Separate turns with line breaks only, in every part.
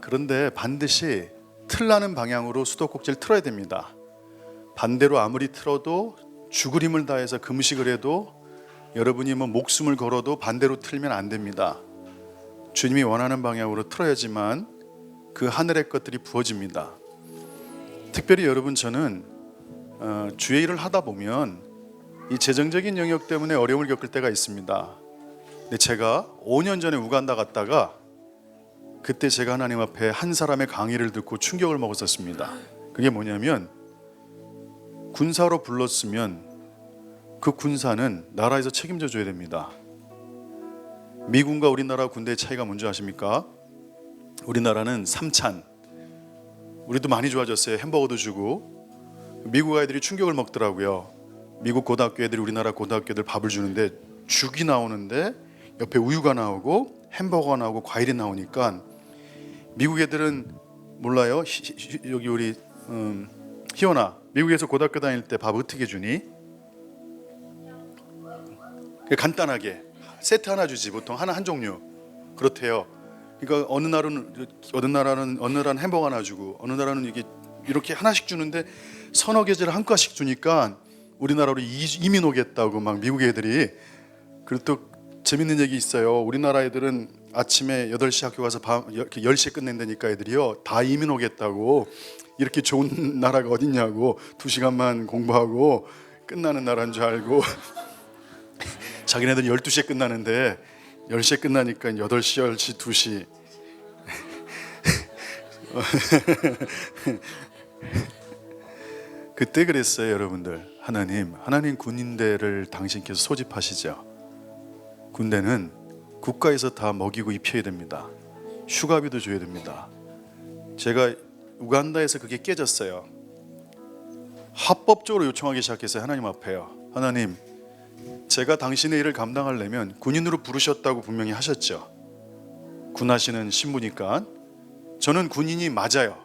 그런데 반드시 틀나는 방향으로 수도꼭지를 틀어야 됩니다. 반대로 아무리 틀어도 죽을 힘을 다해서 금식을 해도 여러분이 목숨을 걸어도 반대로 틀면 안 됩니다. 주님이 원하는 방향으로 틀어야지만 그 하늘의 것들이 부어집니다. 특별히 여러분, 저는 주의 일을 하다 보면 이 재정적인 영역 때문에 어려움을 겪을 때가 있습니다. 근데 제가 5년 전에 우간다 갔다가 그때 제가 하나님 앞에 한 사람의 강의를 듣고 충격을 먹었었습니다. 그게 뭐냐면, 군사로 불렀으면 그 군사는 나라에서 책임져 줘야 됩니다. 미군과 우리나라 군대의 차이가 뭔지 아십니까? 우리나라는 3찬, 우리도 많이 좋아졌어요. 햄버거도 주고. 미국 아이들이 충격을 먹더라고요. 미국 고등학교 애들이 우리나라 고등학교 애들 밥을 주는데 죽이 나오는데 옆에 우유가 나오고 햄버거가 나오고 과일이 나오니까 미국 애들은 몰라요. 여기 우리 희원아, 미국에서 고등학교 다닐 때 밥 어떻게 주니? 간단하게 세트 하나 주지, 보통 하나 한 종류 그렇대요. 그러니까 어느 나라는 햄버거 하나 주고 어느 나라는 이렇게 하나씩 주는데 서너 개를 한 과씩 주니까 우리나라로 이민 오겠다고 막 미국 애들이. 그리고 또 재밌는 얘기 있어요. 우리나라 애들은 아침에 8시 학교 가서 10시에 끝낸다니까 애들이요, 다 이민 오겠다고. 이렇게 좋은 나라가 어딨냐고, 2시간만 공부하고 끝나는 나라인 줄 알고 자기네들 12시에 끝나는데 10시에 끝나니까 8시, 10시, 2시 그때 그랬어요. 여러분들, 하나님 군인대를 당신께서 소집하시죠. 군대는 국가에서 다 먹이고 입혀야 됩니다. 휴가비도 줘야 됩니다. 제가 우간다에서 그게 깨졌어요. 합법적으로 요청하기 시작했어요. 하나님 앞에요. 하나님, 제가 당신의 일을 감당하려면 군인으로 부르셨다고 분명히 하셨죠. 군하시는 신부니까 저는 군인이 맞아요.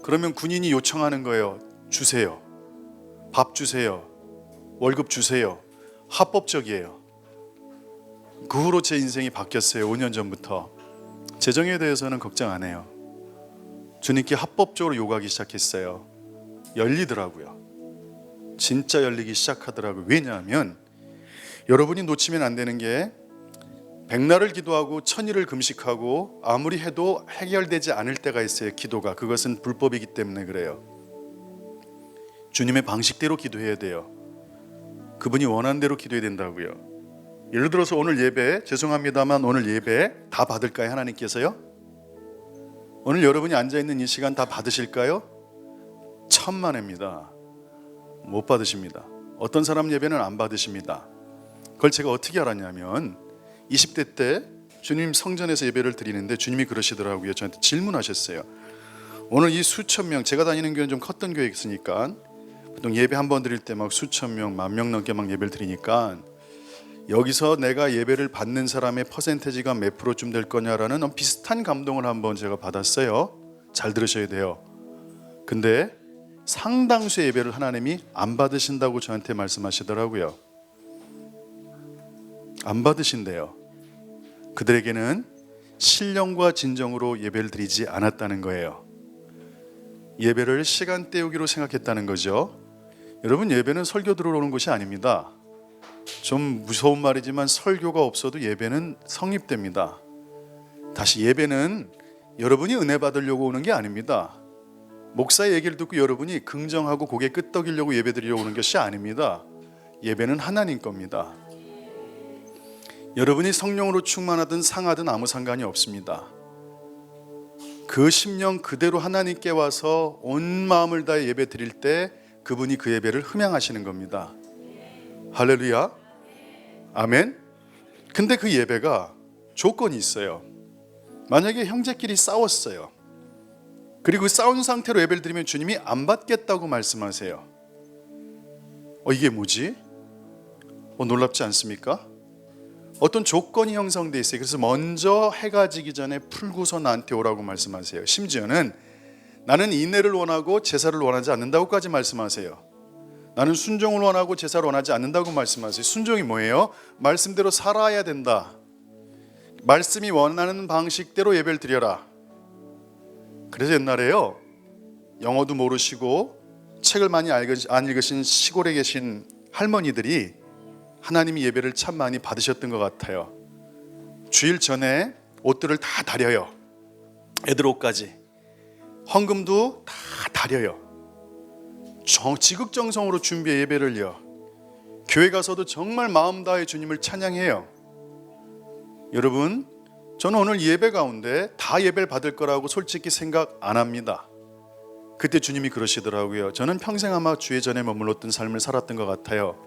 그러면 군인이 요청하는 거예요. 주세요. 밥 주세요. 월급 주세요. 합법적이에요. 그 후로 제 인생이 바뀌었어요. 5년 전부터 재정에 대해서는 걱정 안 해요. 주님께 합법적으로 요구하기 시작했어요. 열리더라고요. 진짜 열리기 시작하더라고요. 왜냐하면 여러분이 놓치면 안 되는 게, 백날을 기도하고 천일을 금식하고 아무리 해도 해결되지 않을 때가 있어요. 기도가. 그것은 불법이기 때문에 그래요. 주님의 방식대로 기도해야 돼요. 그분이 원하는 대로 기도해야 된다고요. 예를 들어서 오늘 예배, 죄송합니다만 오늘 예배 다 받을까요? 하나님께서요? 오늘 여러분이 앉아있는 이 시간 다 받으실까요? 천만에입니다. 못 받으십니다. 어떤 사람 예배는 안 받으십니다. 그걸 제가 어떻게 알았냐면, 20대 때 주님 성전에서 예배를 드리는데 주님이 그러시더라고요. 저한테 질문하셨어요. 오늘 이 수천 명, 제가 다니는 교회는 좀 컸던 교회였으니까 보통 예배 한 번 드릴 때 막 수천 명, 10,000명 넘게 막 예배를 드리니까 여기서 내가 예배를 받는 사람의 퍼센테지가 몇 프로쯤 될 거냐라는 비슷한 감동을 한번 제가 받았어요. 잘 들으셔야 돼요. 근데 상당수의 예배를 하나님이 안 받으신다고 저한테 말씀하시더라고요. 안 받으신대요. 그들에게는 신령과 진정으로 예배를 드리지 않았다는 거예요. 예배를 시간 때우기로 생각했다는 거죠. 여러분, 예배는 설교 들어오는 곳이 아닙니다. 좀 무서운 말이지만 설교가 없어도 예배는 성립됩니다. 다시, 예배는 여러분이 은혜 받으려고 오는 게 아닙니다. 목사의 얘기를 듣고 여러분이 긍정하고 고개 끄덕이려고 예배드리려고 오는 것이 아닙니다. 예배는 하나님 겁니다. 여러분이 성령으로 충만하든 상하든 아무 상관이 없습니다. 그 심령 그대로 하나님께 와서 온 마음을 다해 예배 드릴 때 그분이 그 예배를 흠양하시는 겁니다. 할렐루야, 아멘. 근데 그 예배가 조건이 있어요. 만약에 형제끼리 싸웠어요. 그리고 싸운 상태로 예배를 드리면 주님이 안 받겠다고 말씀하세요. 이게 뭐지? 놀랍지 않습니까? 어떤 조건이 형성되어 있어요. 그래서 먼저 해가 지기 전에 풀고서 나한테 오라고 말씀하세요. 심지어는 나는 인내를 원하고 제사를 원하지 않는다고까지 말씀하세요. 나는 순종을 원하고 제사를 원하지 않는다고 말씀하세요. 순종이 뭐예요? 말씀대로 살아야 된다. 말씀이 원하는 방식대로 예배를 드려라. 그래서 옛날에요, 영어도 모르시고 책을 많이 안 읽으신 시골에 계신 할머니들이 하나님의 예배를 참 많이 받으셨던 것 같아요. 주일 전에 옷들을 다 다려요. 애들 옷까지, 헌금도 다 다려요. 지극정성으로 준비해 예배를요. 교회 가서도 정말 마음 다해 주님을 찬양해요. 여러분, 저는 오늘 예배 가운데 다 예배를 받을 거라고 솔직히 생각 안 합니다. 그때 주님이 그러시더라고요. 저는 평생 아마 주의 전에 머물렀던 삶을 살았던 것 같아요.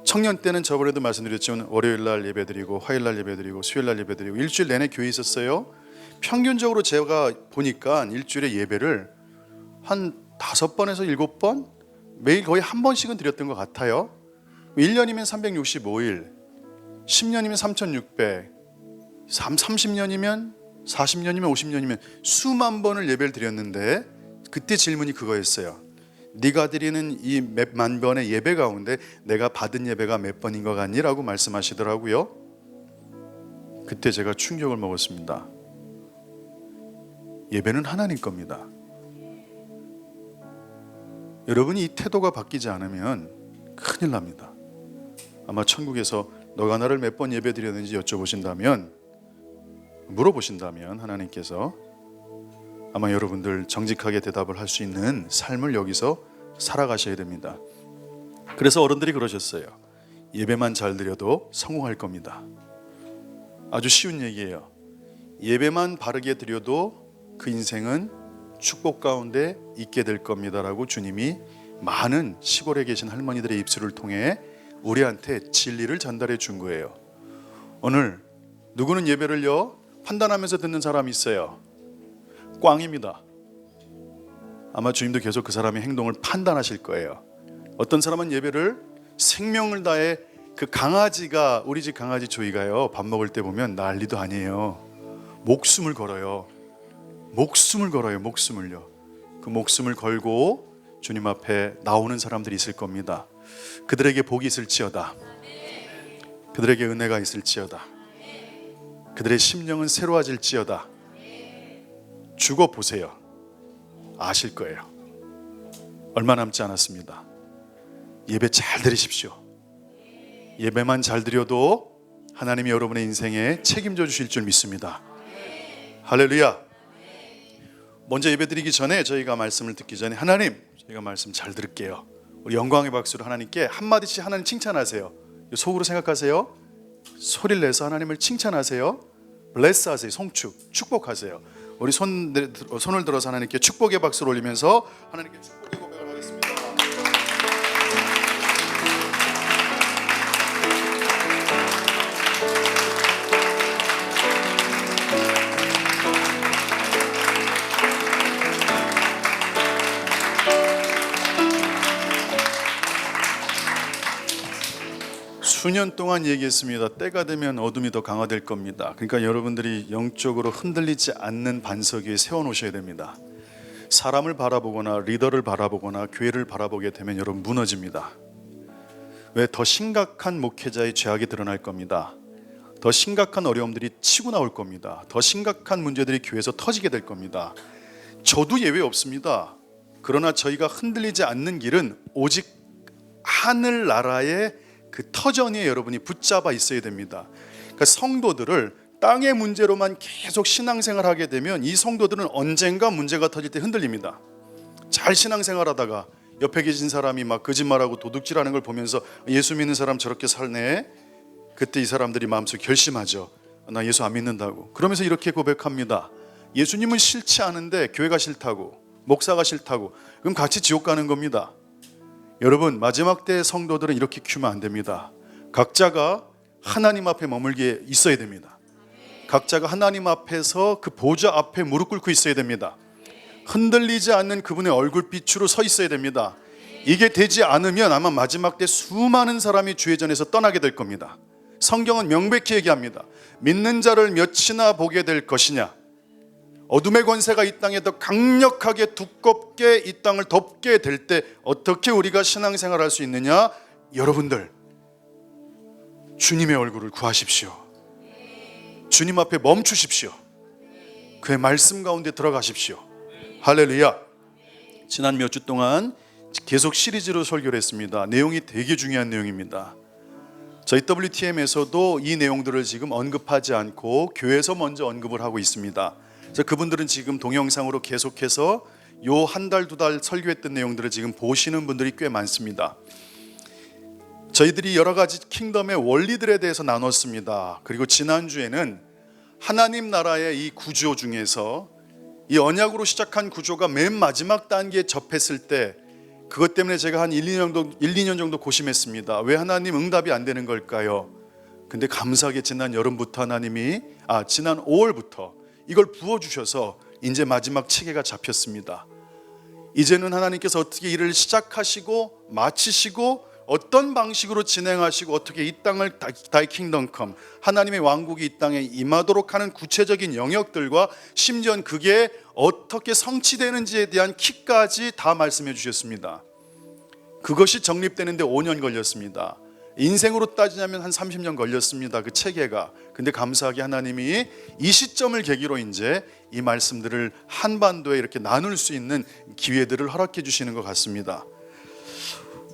청년 때는 저번에도 말씀드렸지만 월요일날 예배드리고 화요일날 예배드리고 수요일날 예배드리고 일주일 내내 교회에 있었어요. 평균적으로 제가 보니까 일주일에 예배를 한 5번에서 7번, 매일 거의 한 번씩은 드렸던 것 같아요. 1년이면 365일, 10년이면 3600, 30년이면 40년이면 50년이면 수만 번을 예배를 드렸는데, 그때 질문이 그거였어요. 네가 드리는 이 몇만 번의 예배 가운데 내가 받은 예배가 몇 번인 것 같니? 라고 말씀하시더라고요. 그때 제가 충격을 먹었습니다. 예배는 하나님 겁니다. 여러분이 이 태도가 바뀌지 않으면 큰일 납니다. 아마 천국에서 너가 나를 몇 번 예배 드렸는지 물어보신다면 하나님께서 아마 여러분들 정직하게 대답을 할 수 있는 삶을 여기서 살아가셔야 됩니다. 그래서 어른들이 그러셨어요. 예배만 잘 드려도 성공할 겁니다. 아주 쉬운 얘기예요. 예배만 바르게 드려도 그 인생은 축복 가운데 있게 될 겁니다라고 주님이 많은 시골에 계신 할머니들의 입술을 통해 우리한테 진리를 전달해 준 거예요. 오늘 누구는 예배를요 판단하면서 듣는 사람이 있어요. 꽝입니다. 아마 주님도 계속 그 사람의 행동을 판단하실 거예요. 어떤 사람은 예배를 생명을 다해, 그 강아지가, 우리 집 강아지 조이가요 밥 먹을 때 보면 난리도 아니에요. 목숨을 걸어요. 목숨을요. 그 목숨을 걸고 주님 앞에 나오는 사람들이 있을 겁니다. 그들에게 복이 있을지어다. 그들에게 은혜가 있을지어다. 그들의 심령은 새로워질지어다. 죽어보세요. 아실 거예요. 얼마 남지 않았습니다. 예배 잘 드리십시오. 예배만 잘 드려도 하나님이 여러분의 인생에 책임져 주실 줄 믿습니다. 할렐루야. 먼저 예배 드리기 전에, 저희가 말씀을 듣기 전에 하나님, 저희가 말씀 잘 들을게요. 우리 영광의 박수로 하나님께 한마디씩 하나님 칭찬하세요. 속으로 생각하세요. 소리를 내서 하나님을 칭찬하세요. 블레스 하세요. 송축, 축복하세요. 우리 손을 들어서 하나님께 축복의 박수를 올리면서 하나님께 축복의 고백을 하겠습니다. 수년 동안 얘기했습니다. 때가 되면 어둠이 더 강화될 겁니다. 그러니까 여러분들이 영적으로 흔들리지 않는 반석 위에 세워놓으셔야 됩니다. 사람을 바라보거나 리더를 바라보거나 교회를 바라보게 되면 여러분 무너집니다. 왜? 더 심각한 목회자의 죄악이 드러날 겁니다. 더 심각한 어려움들이 치고 나올 겁니다. 더 심각한 문제들이 교회에서 터지게 될 겁니다. 저도 예외 없습니다. 그러나 저희가 흔들리지 않는 길은 오직 하늘나라의 그 터전에 여러분이 붙잡아 있어야 됩니다. 그러니까 성도들을 땅의 문제로만 계속 신앙생활 하게 되면 이 성도들은 언젠가 문제가 터질 때 흔들립니다. 잘 신앙생활하다가 옆에 계신 사람이 막 거짓말하고 도둑질하는 걸 보면서 예수 믿는 사람 저렇게 살네. 그때 이 사람들이 마음속에 결심하죠. 나 예수 안 믿는다고. 그러면서 이렇게 고백합니다. 예수님은 싫지 않은데 교회가 싫다고, 목사가 싫다고. 그럼 같이 지옥 가는 겁니다. 여러분, 마지막 때 성도들은 이렇게 키우면 안 됩니다. 각자가 하나님 앞에 머물게 있어야 됩니다. 각자가 하나님 앞에서 그 보좌 앞에 무릎 꿇고 있어야 됩니다. 흔들리지 않는 그분의 얼굴빛으로 서 있어야 됩니다. 이게 되지 않으면 아마 마지막 때 수많은 사람이 주의 전에서 떠나게 될 겁니다. 성경은 명백히 얘기합니다. 믿는 자를 몇이나 보게 될 것이냐. 어둠의 권세가 이 땅에 더 강력하게 두껍게 이 땅을 덮게 될 때 어떻게 우리가 신앙생활을 할 수 있느냐? 여러분들 주님의 얼굴을 구하십시오. 주님 앞에 멈추십시오. 그의 말씀 가운데 들어가십시오. 할렐루야. 지난 몇 주 동안 계속 시리즈로 설교를 했습니다. 내용이 되게 중요한 내용입니다. 저희 WTM에서도 이 내용들을 지금 언급하지 않고 교회에서 먼저 언급을 하고 있습니다. 그래서 그분들은 지금 동영상으로 계속해서 요 한 달, 두 달 설교했던 내용들을 지금 보시는 분들이 꽤 많습니다. 저희들이 여러 가지 킹덤의 원리들에 대해서 나눴습니다. 그리고 지난주에는 하나님 나라의 이 구조 중에서 이 언약으로 시작한 구조가 맨 마지막 단계에 접했을 때 그것 때문에 제가 한 1-2년 정도 고심했습니다. 왜 하나님 응답이 안 되는 걸까요? 근데 감사하게 지난 여름부터 하나님이 지난 5월부터 이걸 부어주셔서 이제 마지막 체계가 잡혔습니다. 이제는 하나님께서 어떻게 일을 시작하시고 마치시고 어떤 방식으로 진행하시고 어떻게 이 땅을 다이 킹덤 컴 하나님의 왕국이 이 땅에 임하도록 하는 구체적인 영역들과 심지어 그게 어떻게 성취되는지에 대한 키까지 다 말씀해 주셨습니다. 그것이 정립되는데 5년 걸렸습니다. 인생으로 따지자면 한 30년 걸렸습니다. 그 체계가. 근데 감사하게 하나님이 이 시점을 계기로 이제 이 말씀들을 한반도에 이렇게 나눌 수 있는 기회들을 허락해 주시는 것 같습니다.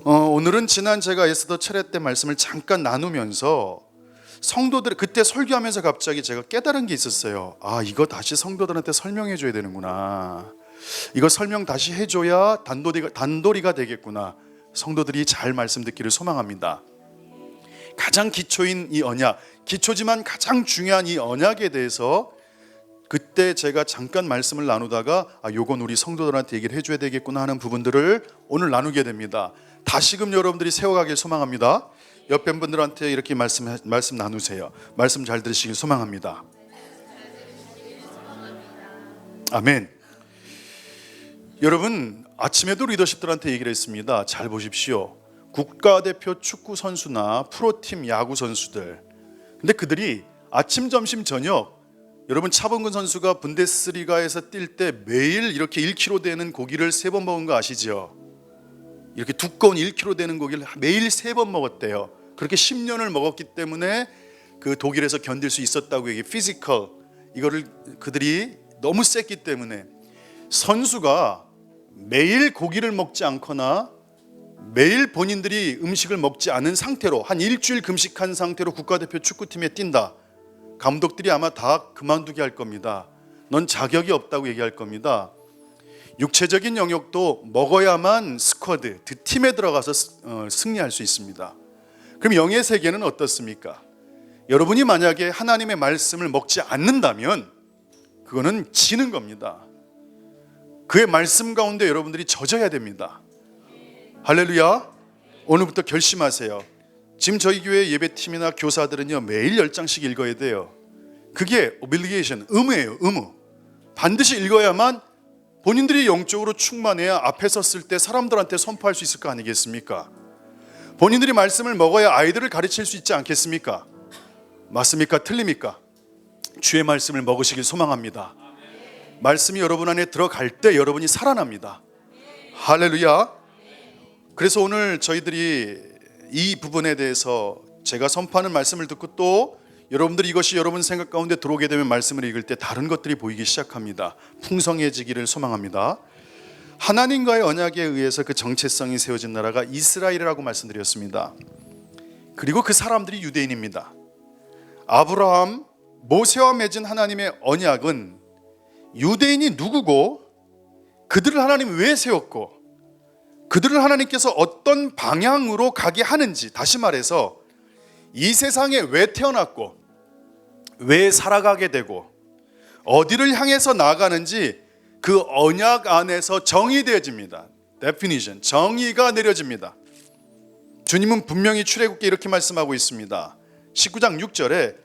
오늘은 지난 제가 에스더 차례 때 말씀을 잠깐 나누면서 성도들 그때 설교하면서 갑자기 제가 깨달은 게 있었어요. 이거 다시 성도들한테 설명해 줘야 되는구나. 이거 설명 다시 해줘야 단도리가 되겠구나. 성도들이 잘 말씀 듣기를 소망합니다. 가장 기초인 이 언약, 기초지만 가장 중요한 이 언약에 대해서 그때 제가 잠깐 말씀을 나누다가 요건 우리 성도들한테 얘기를 해줘야 되겠구나 하는 부분들을 오늘 나누게 됩니다. 다시금 여러분들이 세워가길 소망합니다. 옆에 분들한테 이렇게 말씀 나누세요. 말씀 잘 들으시길 소망합니다. 아멘. 여러분 아침에도 리더십들한테 얘기를 했습니다. 잘 보십시오. 국가대표 축구 선수나 프로팀 야구 선수들, 근데 그들이 아침, 점심, 저녁 여러분 차범근 선수가 분데스리가에서 뛸 때 매일 이렇게 1kg 되는 고기를 3번 먹은 거 아시죠? 이렇게 두꺼운 1kg 되는 고기를 매일 3번 먹었대요. 그렇게 10년을 먹었기 때문에 그 독일에서 견딜 수 있었다고 얘기해. 피지컬 이거를 그들이 너무 셌기 때문에 선수가 매일 고기를 먹지 않거나 매일 본인들이 음식을 먹지 않은 상태로 한 일주일 금식한 상태로 국가대표 축구팀에 뛴다. 감독들이 아마 다 그만두게 할 겁니다. 넌 자격이 없다고 얘기할 겁니다. 육체적인 영역도 먹어야만 스쿼드, 팀에 들어가서 승리할 수 있습니다. 그럼 영의 세계는 어떻습니까? 여러분이 만약에 하나님의 말씀을 먹지 않는다면 그거는 지는 겁니다. 그의 말씀 가운데 여러분들이 젖어야 됩니다. 할렐루야. 오늘부터 결심하세요. 지금 저희 교회 예배팀이나 교사들은요 매일 10장씩 읽어야 돼요. 그게 obligation, 의무예요. 의무. 반드시 읽어야만 본인들이 영적으로 충만해야 앞에 섰을 때 사람들한테 선포할 수 있을 거 아니겠습니까? 본인들이 말씀을 먹어야 아이들을 가르칠 수 있지 않겠습니까? 맞습니까? 틀립니까? 주의 말씀을 먹으시길 소망합니다. 말씀이 여러분 안에 들어갈 때 여러분이 살아납니다. 할렐루야. 그래서 오늘 저희들이 이 부분에 대해서 제가 선포하는 말씀을 듣고 또 여러분들이 이것이 여러분 생각 가운데 들어오게 되면 말씀을 읽을 때 다른 것들이 보이기 시작합니다. 풍성해지기를 소망합니다. 하나님과의 언약에 의해서 그 정체성이 세워진 나라가 이스라엘이라고 말씀드렸습니다. 그리고 그 사람들이 유대인입니다. 아브라함, 모세와 맺은 하나님의 언약은 유대인이 누구고 그들을 하나님 왜 세웠고 그들을 하나님께서 어떤 방향으로 가게 하는지, 다시 말해서 이 세상에 왜 태어났고 왜 살아가게 되고 어디를 향해서 나아가는지 그 언약 안에서 정의되어집니다. definition, 정의가 내려집니다. 주님은 분명히 출애굽기에 이렇게 말씀하고 있습니다. 19장 6절에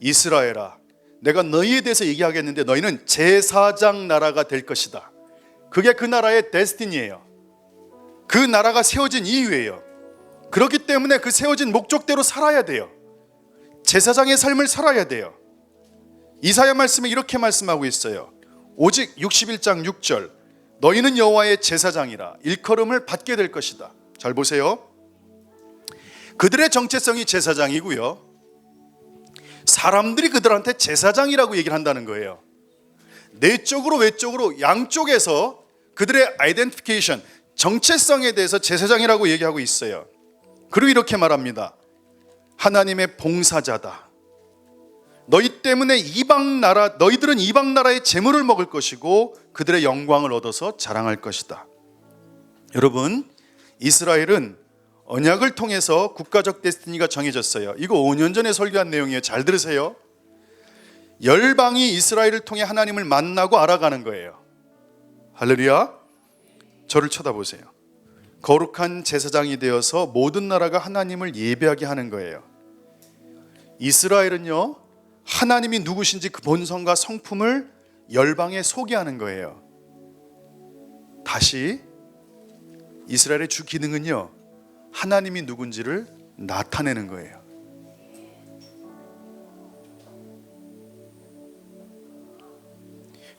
이스라엘아 내가 너희에 대해서 얘기하겠는데 너희는 제사장 나라가 될 것이다. 그게 그 나라의 데스티니예요. 그 나라가 세워진 이유예요. 그렇기 때문에 그 세워진 목적대로 살아야 돼요. 제사장의 삶을 살아야 돼요. 이사야 말씀에 이렇게 말씀하고 있어요. 오직 61장 6절 너희는 여호와의 제사장이라 일컬음을 받게 될 것이다. 잘 보세요. 그들의 정체성이 제사장이고요. 사람들이 그들한테 제사장이라고 얘기를 한다는 거예요. 내적으로 외적으로 양쪽에서 그들의 아이덴티피케이션, 정체성에 대해서 제사장이라고 얘기하고 있어요. 그리고 이렇게 말합니다. 하나님의 봉사자다. 너희 때문에 너희들은 이방 나라의 재물을 먹을 것이고 그들의 영광을 얻어서 자랑할 것이다. 여러분, 이스라엘은 언약을 통해서 국가적 데스티니가 정해졌어요. 이거 5년 전에 설교한 내용이에요. 잘 들으세요. 열방이 이스라엘을 통해 하나님을 만나고 알아가는 거예요. 할렐루야. 저를 쳐다보세요. 거룩한 제사장이 되어서 모든 나라가 하나님을 예배하게 하는 거예요. 이스라엘은요, 하나님이 누구신지 그 본성과 성품을 열방에 소개하는 거예요. 다시 이스라엘의 주 기능은요, 하나님이 누군지를 나타내는 거예요.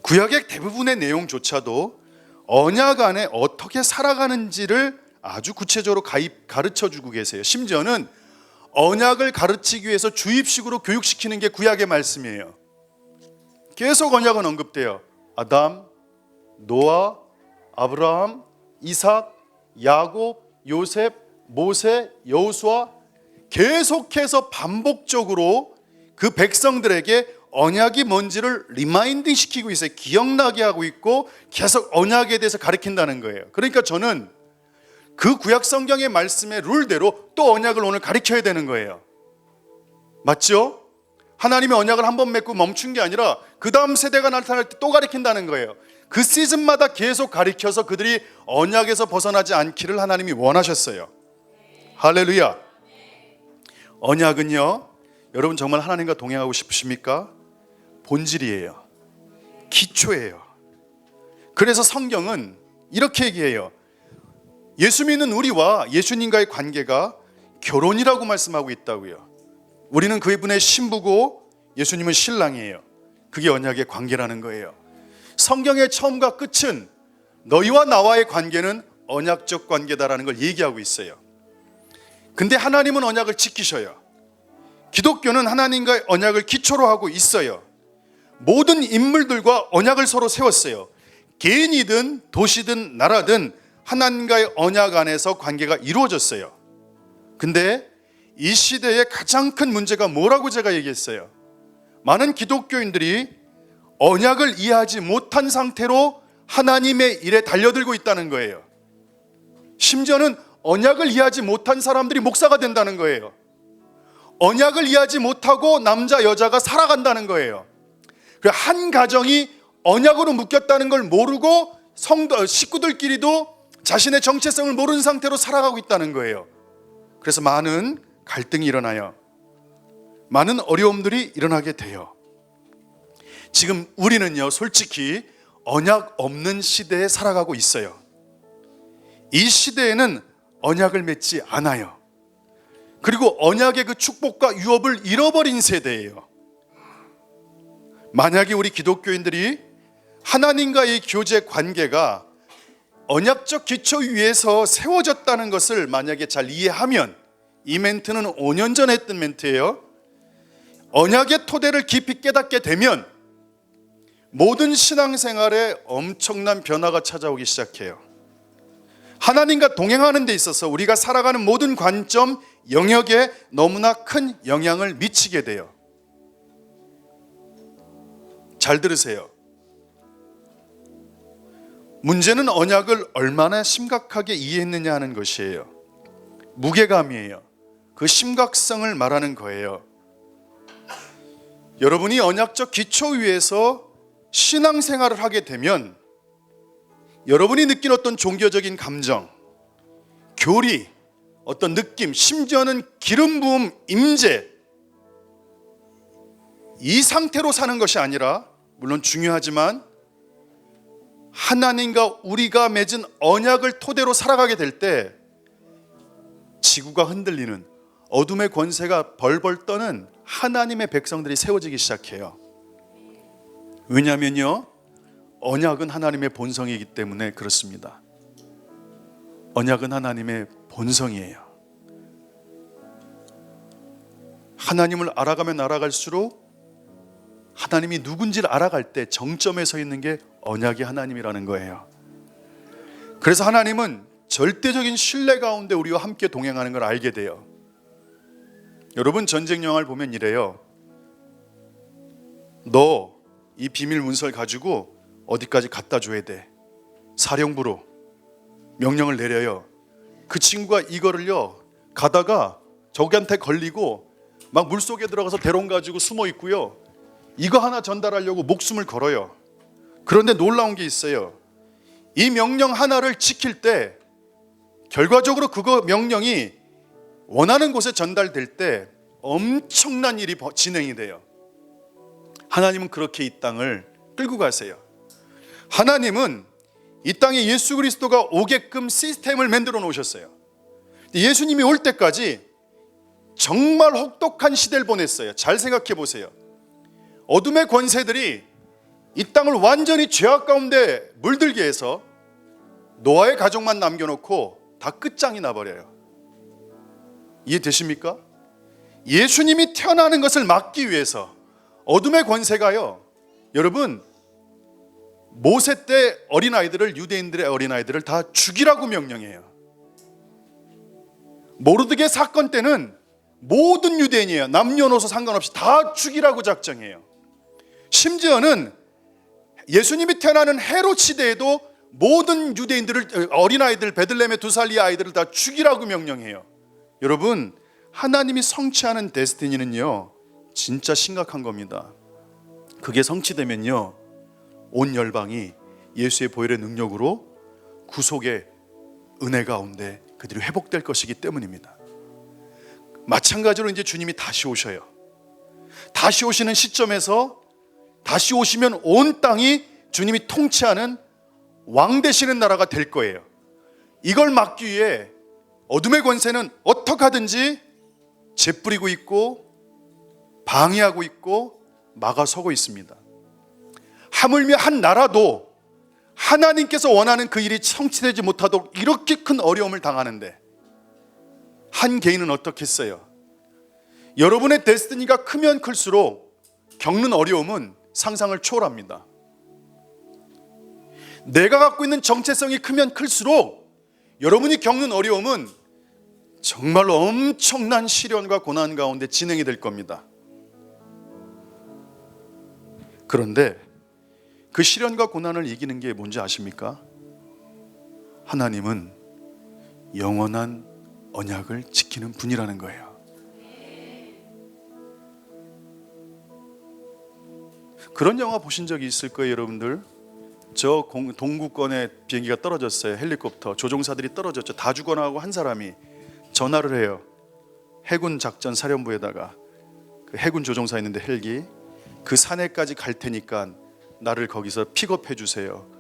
구약의 대부분의 내용조차도 언약 안에 어떻게 살아가는지를 아주 구체적으로 가르쳐주고 계세요. 심지어는 언약을 가르치기 위해서 주입식으로 교육시키는 게 구약의 말씀이에요. 계속 언약은 언급돼요. 아담, 노아, 아브라함, 이삭, 야곱, 요셉, 모세, 여호수아, 계속해서 반복적으로 그 백성들에게 언약이 뭔지를 리마인딩 시키고 있어요. 기억나게 하고 있고 계속 언약에 대해서 가르친다는 거예요. 그러니까 저는 그 구약 성경의 말씀의 룰대로 또 언약을 오늘 가르쳐야 되는 거예요. 맞죠? 하나님의 언약을 한번 맺고 멈춘 게 아니라 그 다음 세대가 나타날 때 또 가르친다는 거예요. 그 시즌마다 계속 가르쳐서 그들이 언약에서 벗어나지 않기를 하나님이 원하셨어요. 할렐루야. 언약은요, 여러분 정말 하나님과 동행하고 싶으십니까? 본질이에요. 기초예요. 그래서 성경은 이렇게 얘기해요. 예수 믿는 우리와 예수님과의 관계가 결혼이라고 말씀하고 있다고요. 우리는 그분의 신부고 예수님은 신랑이에요. 그게 언약의 관계라는 거예요. 성경의 처음과 끝은 너희와 나와의 관계는 언약적 관계다라는 걸 얘기하고 있어요. 근데 하나님은 언약을 지키셔요. 기독교는 하나님과의 언약을 기초로 하고 있어요. 모든 인물들과 언약을 서로 세웠어요. 개인이든 도시든 나라든 하나님과의 언약 안에서 관계가 이루어졌어요. 근데 이 시대의 가장 큰 문제가 뭐라고 제가 얘기했어요? 많은 기독교인들이 언약을 이해하지 못한 상태로 하나님의 일에 달려들고 있다는 거예요. 심지어는 언약을 이해하지 못한 사람들이 목사가 된다는 거예요. 언약을 이해하지 못하고 남자 여자가 살아간다는 거예요. 한 가정이 언약으로 묶였다는 걸 모르고 식구들끼리도 자신의 정체성을 모르는 상태로 살아가고 있다는 거예요. 그래서 많은 갈등이 일어나요. 많은 어려움들이 일어나게 돼요. 지금 우리는요, 솔직히 언약 없는 시대에 살아가고 있어요. 이 시대에는 언약을 맺지 않아요. 그리고 언약의 그 축복과 유업을 잃어버린 세대예요. 만약에 우리 기독교인들이 하나님과의 교제 관계가 언약적 기초 위에서 세워졌다는 것을 만약에 잘 이해하면, 이 멘트는 5년 전에 했던 멘트예요. 언약의 토대를 깊이 깨닫게 되면 모든 신앙생활에 엄청난 변화가 찾아오기 시작해요. 하나님과 동행하는 데 있어서 우리가 살아가는 모든 관점, 영역에 너무나 큰 영향을 미치게 돼요. 잘 들으세요. 문제는 언약을 얼마나 심각하게 이해했느냐 하는 것이에요. 무게감이에요. 그 심각성을 말하는 거예요. 여러분이 언약적 기초 위에서 신앙생활을 하게 되면 여러분이 느낀 어떤 종교적인 감정, 교리, 어떤 느낌, 심지어는 기름 부음, 임재, 이 상태로 사는 것이 아니라, 물론 중요하지만 하나님과 우리가 맺은 언약을 토대로 살아가게 될 때 지구가 흔들리는, 어둠의 권세가 벌벌 떠는 하나님의 백성들이 세워지기 시작해요. 왜냐하면요, 언약은 하나님의 본성이기 때문에 그렇습니다. 언약은 하나님의 본성이에요. 하나님을 알아가면 알아갈수록 하나님이 누군지를 알아갈 때 정점에 서 있는 게 언약의 하나님이라는 거예요. 그래서 하나님은 절대적인 신뢰 가운데 우리와 함께 동행하는 걸 알게 돼요. 여러분, 전쟁 영화를 보면 이래요. 너 이 비밀 문서를 가지고 어디까지 갖다 줘야 돼. 사령부로 명령을 내려요. 그 친구가 이거를요 가다가 적한테 걸리고 막 물속에 들어가서 대롱 가지고 숨어 있고요. 이거 하나 전달하려고 목숨을 걸어요. 그런데 놀라운 게 있어요. 이 명령 하나를 지킬 때 결과적으로 그거 명령이 원하는 곳에 전달될 때 엄청난 일이 진행이 돼요. 하나님은 그렇게 이 땅을 끌고 가세요. 하나님은 이 땅에 예수 그리스도가 오게끔 시스템을 만들어 놓으셨어요. 예수님이 올 때까지 정말 혹독한 시대를 보냈어요. 잘 생각해 보세요. 어둠의 권세들이 이 땅을 완전히 죄악 가운데 물들게 해서 노아의 가족만 남겨놓고 다 끝장이 나버려요. 이해되십니까? 예수님이 태어나는 것을 막기 위해서 어둠의 권세가요, 여러분, 모세 때 어린아이들을, 유대인들의 어린아이들을 다 죽이라고 명령해요. 모르드게 사건 때는 모든 유대인이에요. 남녀노소 상관없이 다 죽이라고 작정해요. 심지어는 예수님이 태어나는 헤롯 시대에도 모든 유대인들을, 어린아이들, 베들레헴의 2살 이하 아이들을 다 죽이라고 명령해요. 여러분, 하나님이 성취하는 데스티니는요 진짜 심각한 겁니다. 그게 성취되면요 온 열방이 예수의 보혈의 능력으로 구속의 은혜 가운데 그들이 회복될 것이기 때문입니다. 마찬가지로 이제 주님이 다시 오셔요. 다시 오시는 시점에서, 다시 오시면 온 땅이 주님이 통치하는 왕 되시는 나라가 될 거예요. 이걸 막기 위해 어둠의 권세는 어떻게 하든지 재뿌리고 있고 방해하고 있고 막아서고 있습니다. 하물며 한 나라도 하나님께서 원하는 그 일이 성취되지 못하도록 이렇게 큰 어려움을 당하는데 한 개인은 어떻겠어요? 여러분의 데스티니가 크면 클수록 겪는 어려움은 상상을 초월합니다. 내가 갖고 있는 정체성이 크면 클수록 여러분이 겪는 어려움은 정말로 엄청난 시련과 고난 가운데 진행이 될 겁니다. 그런데 그 시련과 고난을 이기는 게 뭔지 아십니까? 하나님은 영원한 언약을 지키는 분이라는 거예요. 그런 영화 보신 적이 있을 거예요, 여러분들. 저 동구권에 비행기가 떨어졌어요. 헬리콥터 조종사들이 떨어졌죠. 다 죽어나가고 한 사람이 전화를 해요. 해군 작전 사령부에다가, 그 해군 조종사 있는데 헬기, 그 산에까지 갈 테니까 나를 거기서 픽업해 주세요.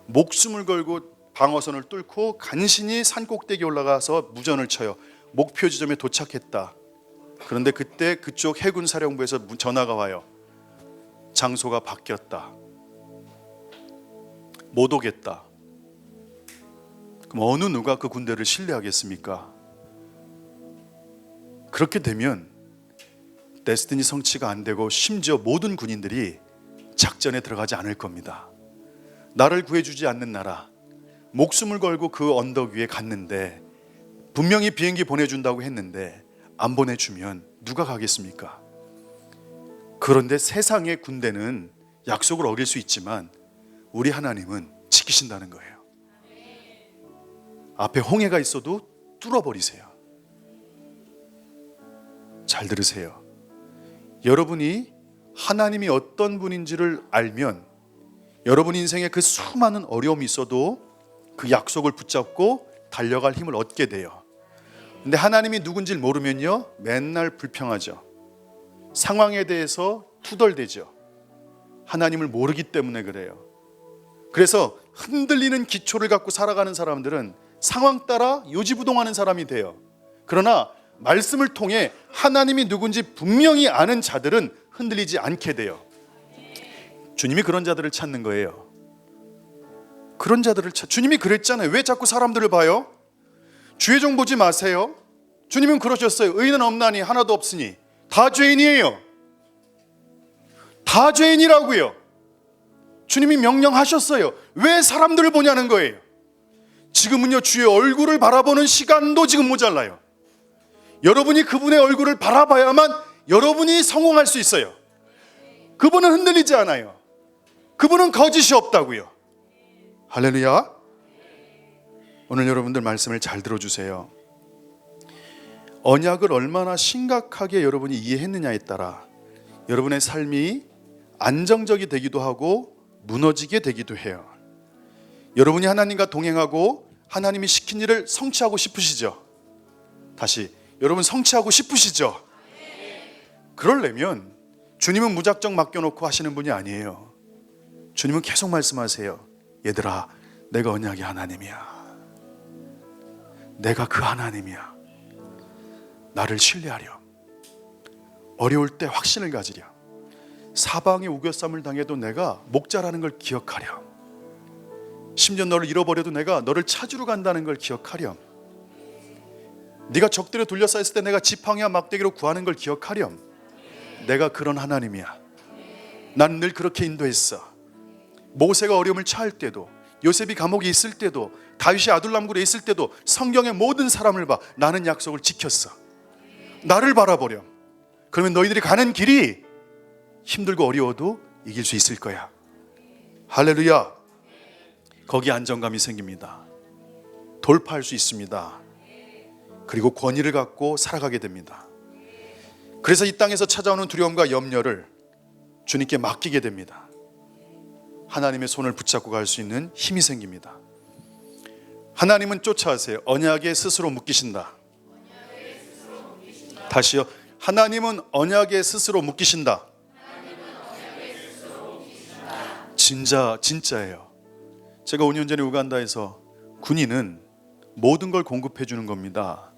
목숨을 걸고 방어선을 뚫고 간신히 산 꼭대기 올라가서 무전을 쳐요. 목표 지점에 도착했다. 그런데 그때 그쪽 해군 사령부에서 전화가 와요. 장소가 바뀌었다. 못 오겠다. 그럼 어느 누가 그 군대를 신뢰하겠습니까? 그렇게 되면 데스티니 성취가 안 되고 심지어 모든 군인들이 작전에 들어가지 않을 겁니다. 나를 구해주지 않는 나라, 목숨을 걸고 그 언덕 위에 갔는데 분명히 비행기 보내준다고 했는데 안 보내주면 누가 가겠습니까? 그런데 세상의 군대는 약속을 어길 수 있지만 우리 하나님은 지키신다는 거예요. 앞에 홍해가 있어도 뚫어버리세요. 잘 들으세요. 여러분이 하나님이 어떤 분인지를 알면 여러분 인생에 그 수많은 어려움이 있어도 그 약속을 붙잡고 달려갈 힘을 얻게 돼요. 근데 하나님이 누군지를 모르면요 맨날 불평하죠. 상황에 대해서 투덜대죠. 하나님을 모르기 때문에 그래요. 그래서 흔들리는 기초를 갖고 살아가는 사람들은 상황 따라 요지부동하는 사람이 돼요. 그러나 말씀을 통해 하나님이 누군지 분명히 아는 자들은 흔들리지 않게 돼요. 주님이 그런 자들을 찾는 거예요. 그런 자들을 주님이 그랬잖아요. 왜 자꾸 사람들을 봐요? 주의 종 보지 마세요. 주님은 그러셨어요. 의인은 없나니 하나도 없으니 다 죄인이에요. 다 다 죄인이라고요. 주님이 명령하셨어요. 왜 사람들을 보냐는 거예요. 지금은요, 주의 얼굴을 바라보는 시간도 지금 모자라요. 여러분이 그분의 얼굴을 바라봐야만 여러분이 성공할 수 있어요. 그분은 흔들리지 않아요. 그분은 거짓이 없다고요. 할렐루야. 오늘 여러분들 말씀을 잘 들어주세요. 언약을 얼마나 심각하게 여러분이 이해했느냐에 따라 여러분의 삶이 안정적이 되기도 하고 무너지게 되기도 해요. 여러분이 하나님과 동행하고 하나님이 시킨 일을 성취하고 싶으시죠? 다시, 여러분 성취하고 싶으시죠? 그러려면 주님은 무작정 맡겨놓고 하시는 분이 아니에요. 주님은 계속 말씀하세요. 얘들아, 내가 언약의 하나님이야. 내가 그 하나님이야. 나를 신뢰하렴. 어려울 때 확신을 가지렴. 사방에 우겨쌈을 당해도 내가 목자라는 걸 기억하렴. 심지어 너를 잃어버려도 내가 너를 찾으러 간다는 걸 기억하렴. 네가 적들에 둘러싸였을 때 내가 지팡이와 막대기로 구하는 걸 기억하렴. 내가 그런 하나님이야. 난 늘 그렇게 인도했어. 모세가 어려움을 처할 때도, 요셉이 감옥에 있을 때도, 다윗이 아둘람굴에 있을 때도 성경의 모든 사람을 봐. 나는 약속을 지켰어. 나를 바라보렴. 그러면 너희들이 가는 길이 힘들고 어려워도 이길 수 있을 거야. 할렐루야. 거기 안정감이 생깁니다. 돌파할 수 있습니다. 그리고 권위를 갖고 살아가게 됩니다. 그래서 이 땅에서 찾아오는 두려움과 염려를 주님께 맡기게 됩니다. 하나님의 손을 붙잡고 갈 수 있는 힘이 생깁니다. 하나님은 쫓아가세요. 언약에 스스로 묶이신다. 다시요. 하나님은 언약에 스스로 묶이신다. 진짜예요. 제가 5년 전에 우간다에서 군인은 모든 걸 공급해 주는 겁니다.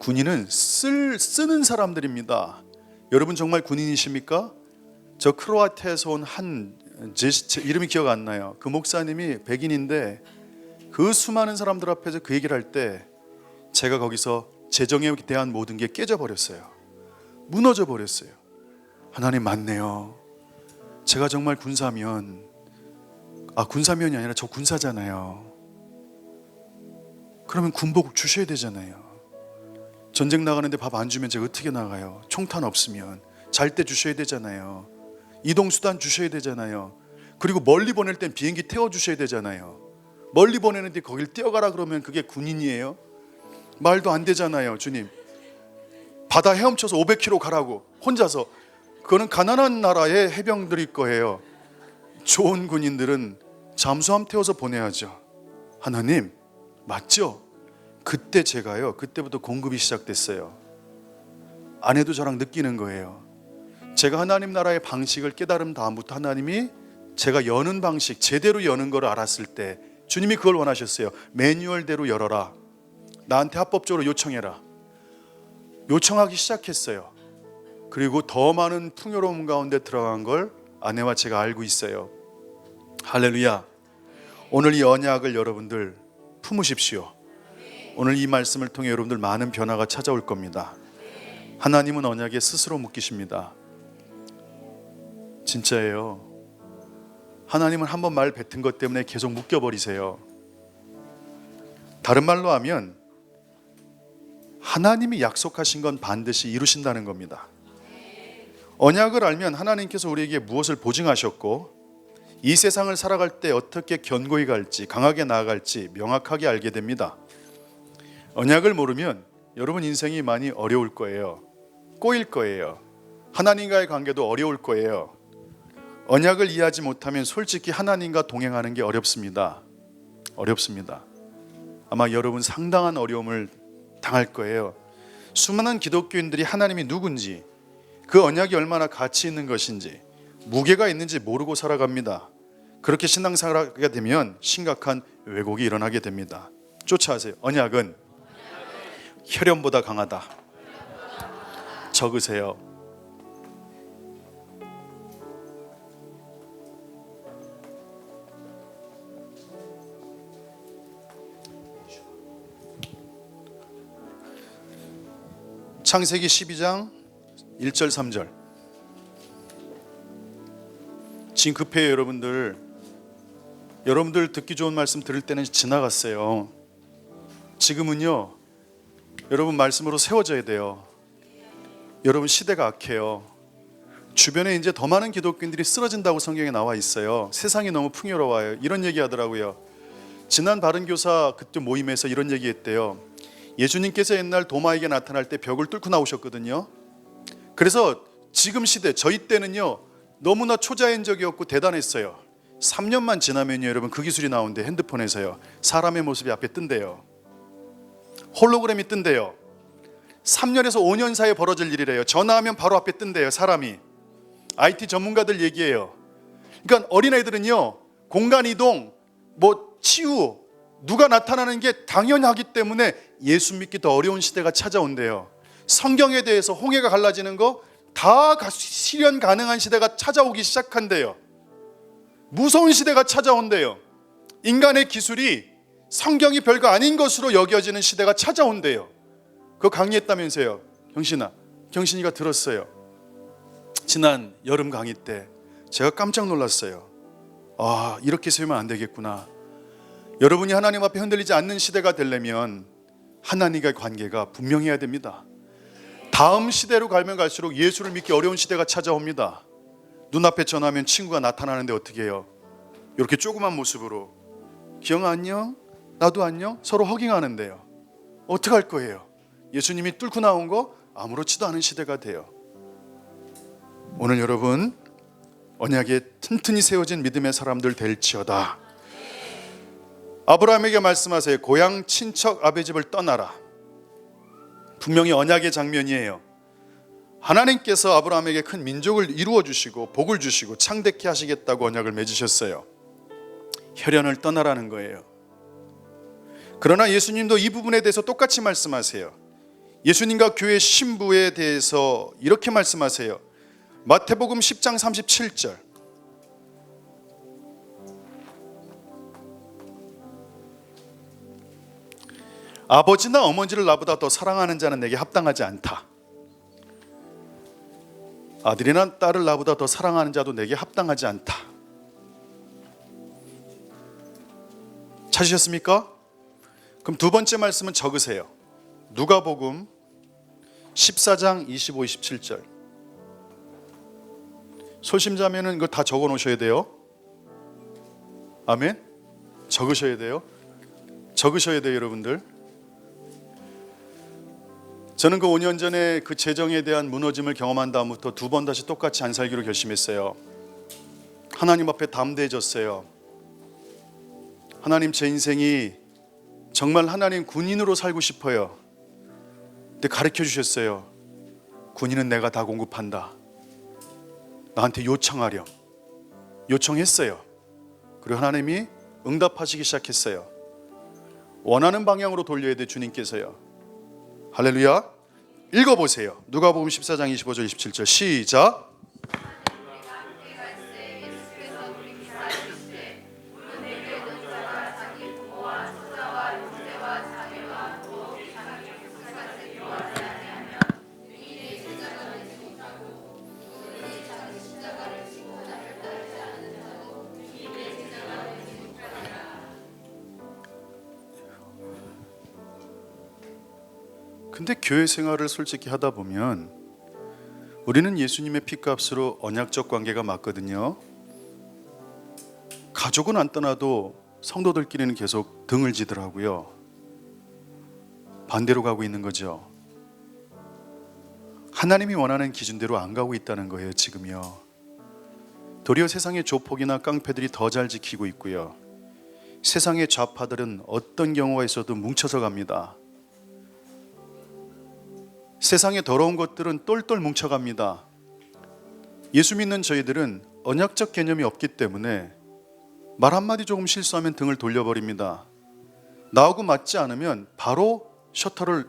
군인은 쓰는 사람들입니다. 여러분 정말 군인이십니까? 저 크로아티아에서 온 제 이름이 기억 안 나요. 그 목사님이 백인인데 그 수많은 사람들 앞에서 그 얘기를 할 때 제가 거기서 재정에 대한 모든 게 깨져버렸어요. 무너져 버렸어요. 하나님 맞네요. 제가 정말 군사면, 군사면이 아니라 저 군사잖아요. 그러면 군복 주셔야 되잖아요. 전쟁 나가는데 밥 안 주면 제가 어떻게 나가요? 총탄 없으면 잘 때 주셔야 되잖아요. 이동수단 주셔야 되잖아요. 그리고 멀리 보낼 땐 비행기 태워주셔야 되잖아요. 멀리 보내는데 거길 뛰어가라 그러면 그게 군인이에요? 말도 안 되잖아요. 주님, 바다 헤엄쳐서 500km 가라고 혼자서. 그거는 가난한 나라의 해병들일 거예요. 좋은 군인들은 잠수함 태워서 보내야죠. 하나님 맞죠? 그때 그때부터 공급이 시작됐어요. 아내도 저랑 느끼는 거예요. 제가 하나님 나라의 방식을 깨달은 다음부터 하나님이 제가 여는 방식, 제대로 여는 걸 알았을 때 주님이 그걸 원하셨어요. 매뉴얼대로 열어라. 나한테 합법적으로 요청해라. 요청하기 시작했어요. 그리고 더 많은 풍요로움 가운데 들어간 걸 아내와 제가 알고 있어요. 할렐루야. 오늘 이 언약을 여러분들 품으십시오. 오늘 이 말씀을 통해 여러분들 많은 변화가 찾아올 겁니다. 하나님은 언약에 스스로 묶이십니다. 진짜예요. 하나님은 한번 말 뱉은 것 때문에 계속 묶여버리세요. 다른 말로 하면 하나님이 약속하신 건 반드시 이루신다는 겁니다. 언약을 알면 하나님께서 우리에게 무엇을 보증하셨고 이 세상을 살아갈 때 어떻게 견고히 갈지, 강하게 나아갈지 명확하게 알게 됩니다. 언약을 모르면 여러분 인생이 많이 어려울 거예요. 꼬일 거예요. 하나님과의 관계도 어려울 거예요. 언약을 이해하지 못하면 솔직히 하나님과 동행하는 게 어렵습니다. 아마 여러분 상당한 어려움을 당할 거예요. 수많은 기독교인들이 하나님이 누군지, 그 언약이 얼마나 가치 있는 것인지, 무게가 있는지 모르고 살아갑니다. 그렇게 신앙생활을 하게 되면 심각한 왜곡이 일어나게 됩니다. 쫓아하세요. 언약은 혈연보다 강하다. 적으세요. 창세기 12장 1절 3절. 지금 급해요. 여러분들 듣기 좋은 말씀 들을 때는 지나갔어요. 지금은요, 여러분 말씀으로 세워져야 돼요. 여러분 시대가 악해요. 주변에 이제 더 많은 기독교인들이 쓰러진다고 성경에 나와 있어요. 세상이 너무 풍요로워요. 이런 얘기 하더라고요. 지난 바른교사 그때 모임에서 이런 얘기 했대요. 예수님께서 옛날 도마에게 나타날 때 벽을 뚫고 나오셨거든요. 그래서 지금 시대, 저희 때는요, 너무나 초자연적이었고 대단했어요. 3년만 지나면요, 여러분 그 기술이 나오는데 핸드폰에서요, 사람의 모습이 앞에 뜬대요. 홀로그램이 뜬대요. 3년에서 5년 사이에 벌어질 일이래요. 전화하면 바로 앞에 뜬대요, 사람이. IT 전문가들 얘기예요. 그러니까 어린아이들은요, 공간 이동, 치유, 누가 나타나는 게 당연하기 때문에 예수 믿기 더 어려운 시대가 찾아온대요. 성경에 대해서 홍해가 갈라지는 거 다 실현 가능한 시대가 찾아오기 시작한대요. 무서운 시대가 찾아온대요. 인간의 기술이 성경이 별거 아닌 것으로 여겨지는 시대가 찾아온대요. 그거 강의했다면서요. 경신이가 들었어요. 지난 여름 강의 때 제가 깜짝 놀랐어요. 아, 이렇게 세우면 안 되겠구나. 여러분이 하나님 앞에 흔들리지 않는 시대가 되려면 하나님과의 관계가 분명해야 됩니다. 다음 시대로 가면 갈수록 예수를 믿기 어려운 시대가 찾아옵니다. 눈앞에 전화하면 친구가 나타나는데 어떻게 해요? 이렇게 조그만 모습으로 기영아 안녕? 나도 안녕? 서로 허깅하는데요. 어떻게 할 거예요? 예수님이 뚫고 나온 거 아무렇지도 않은 시대가 돼요. 오늘 여러분 언약에 튼튼히 세워진 믿음의 사람들 될지어다. 아브라함에게 말씀하세요. 고향 친척 아베 집을 떠나라. 분명히 언약의 장면이에요. 하나님께서 아브라함에게 큰 민족을 이루어 주시고 복을 주시고 창대케 하시겠다고 언약을 맺으셨어요. 혈연을 떠나라는 거예요. 그러나 예수님도 이 부분에 대해서 똑같이 말씀하세요. 예수님과 교회 신부에 대해서 이렇게 말씀하세요. 마태복음 10장 37절. 아버지나 어머니를 나보다 더 사랑하는 자는 내게 합당하지 않다. 아들이나 딸을 나보다 더 사랑하는 자도 내게 합당하지 않다. 찾으셨습니까? 그럼 두 번째 말씀은 적으세요. 누가복음 14장 25, 27절. 소심자면은 이거 다 적어 놓으셔야 돼요. 아멘. 적으셔야 돼요. 여러분들. 저는 그 5년 전에 그 재정에 대한 무너짐을 경험한 다음부터 두 번 다시 똑같이 안 살기로 결심했어요. 하나님 앞에 담대해졌어요. 하나님, 제 인생이 정말 하나님 군인으로 살고 싶어요. 근데 가르쳐 주셨어요. 군인은 내가 다 공급한다. 나한테 요청하렴. 요청했어요. 그리고 하나님이 응답하시기 시작했어요. 원하는 방향으로 돌려야 돼, 주님께서요. 할렐루야. 읽어보세요. 누가복음 14장 25절 27절 시작. 근데 교회 생활을 솔직히 하다 보면 우리는 예수님의 피값으로 언약적 관계가 맞거든요. 가족은 안 떠나도 성도들끼리는 계속 등을 지더라고요. 반대로 가고 있는 거죠. 하나님이 원하는 기준대로 안 가고 있다는 거예요, 지금요. 도리어 세상의 조폭이나 깡패들이 더 잘 지키고 있고요. 세상의 좌파들은 어떤 경우가 있어도 뭉쳐서 갑니다. 세상의 더러운 것들은 똘똘 뭉쳐갑니다. 예수 믿는 저희들은 언약적 개념이 없기 때문에 말 한마디 조금 실수하면 등을 돌려버립니다. 나하고 맞지 않으면 바로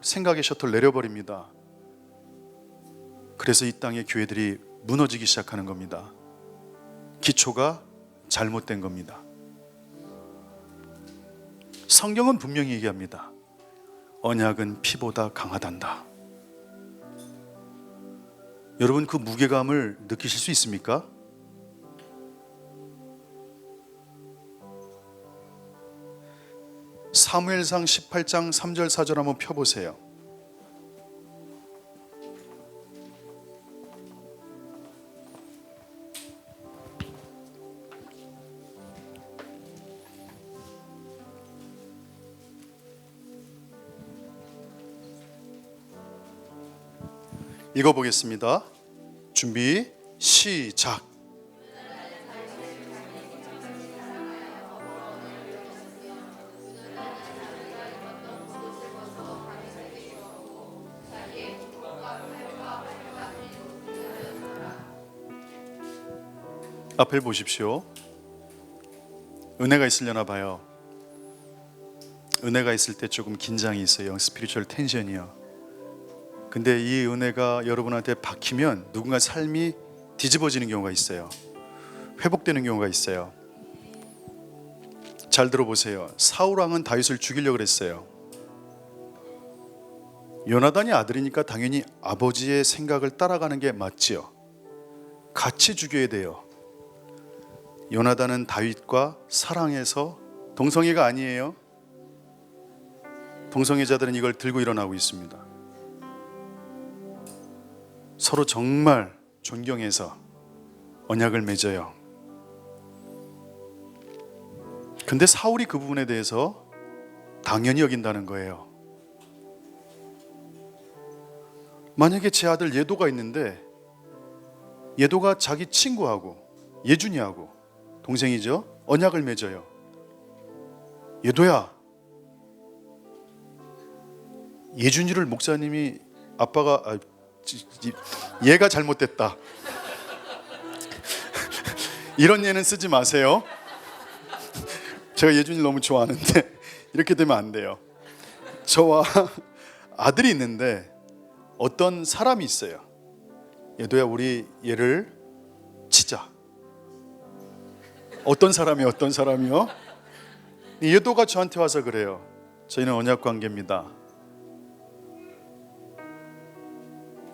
생각의 셔터를 내려버립니다. 그래서 이 땅의 교회들이 무너지기 시작하는 겁니다. 기초가 잘못된 겁니다. 성경은 분명히 얘기합니다. 언약은 피보다 강하단다. 여러분, 그 무게감을 느끼실 수 있습니까? 사무엘상 18장 3절 4절 한번 펴보세요. 읽어보겠습니다. 준비 시작. 앞을 보십시오. 은혜가 있으려나 봐요. 은혜가 있을 때 조금 긴장이 있어요. 스피리추얼 텐션이요. 근데 이 은혜가 여러분한테 박히면 누군가 삶이 뒤집어지는 경우가 있어요. 회복되는 경우가 있어요. 잘 들어보세요. 사울 왕은 다윗을 죽이려고 그랬어요. 요나단이 아들이니까 당연히 아버지의 생각을 따라가는 게 맞지요. 같이 죽여야 돼요. 요나단은 다윗과 사랑해서, 동성애가 아니에요. 동성애자들은 이걸 들고 일어나고 있습니다. 서로 정말 존경해서 언약을 맺어요. 근데 사울이 그 부분에 대해서 당연히 여긴다는 거예요. 만약에 제 아들 예도가 있는데 예도가 자기 친구하고, 예준이하고, 동생이죠, 언약을 맺어요. 예도야, 예준이를 목사님이 아빠가 얘가 잘못됐다. 이런 예는 쓰지 마세요. 제가 예준이를 너무 좋아하는데 이렇게 되면 안 돼요. 저와 아들이 있는데 어떤 사람이 있어요. 예도야, 우리 얘를 치자. 어떤 사람이요? 예도가 저한테 와서 그래요. 저희는 언약 관계입니다.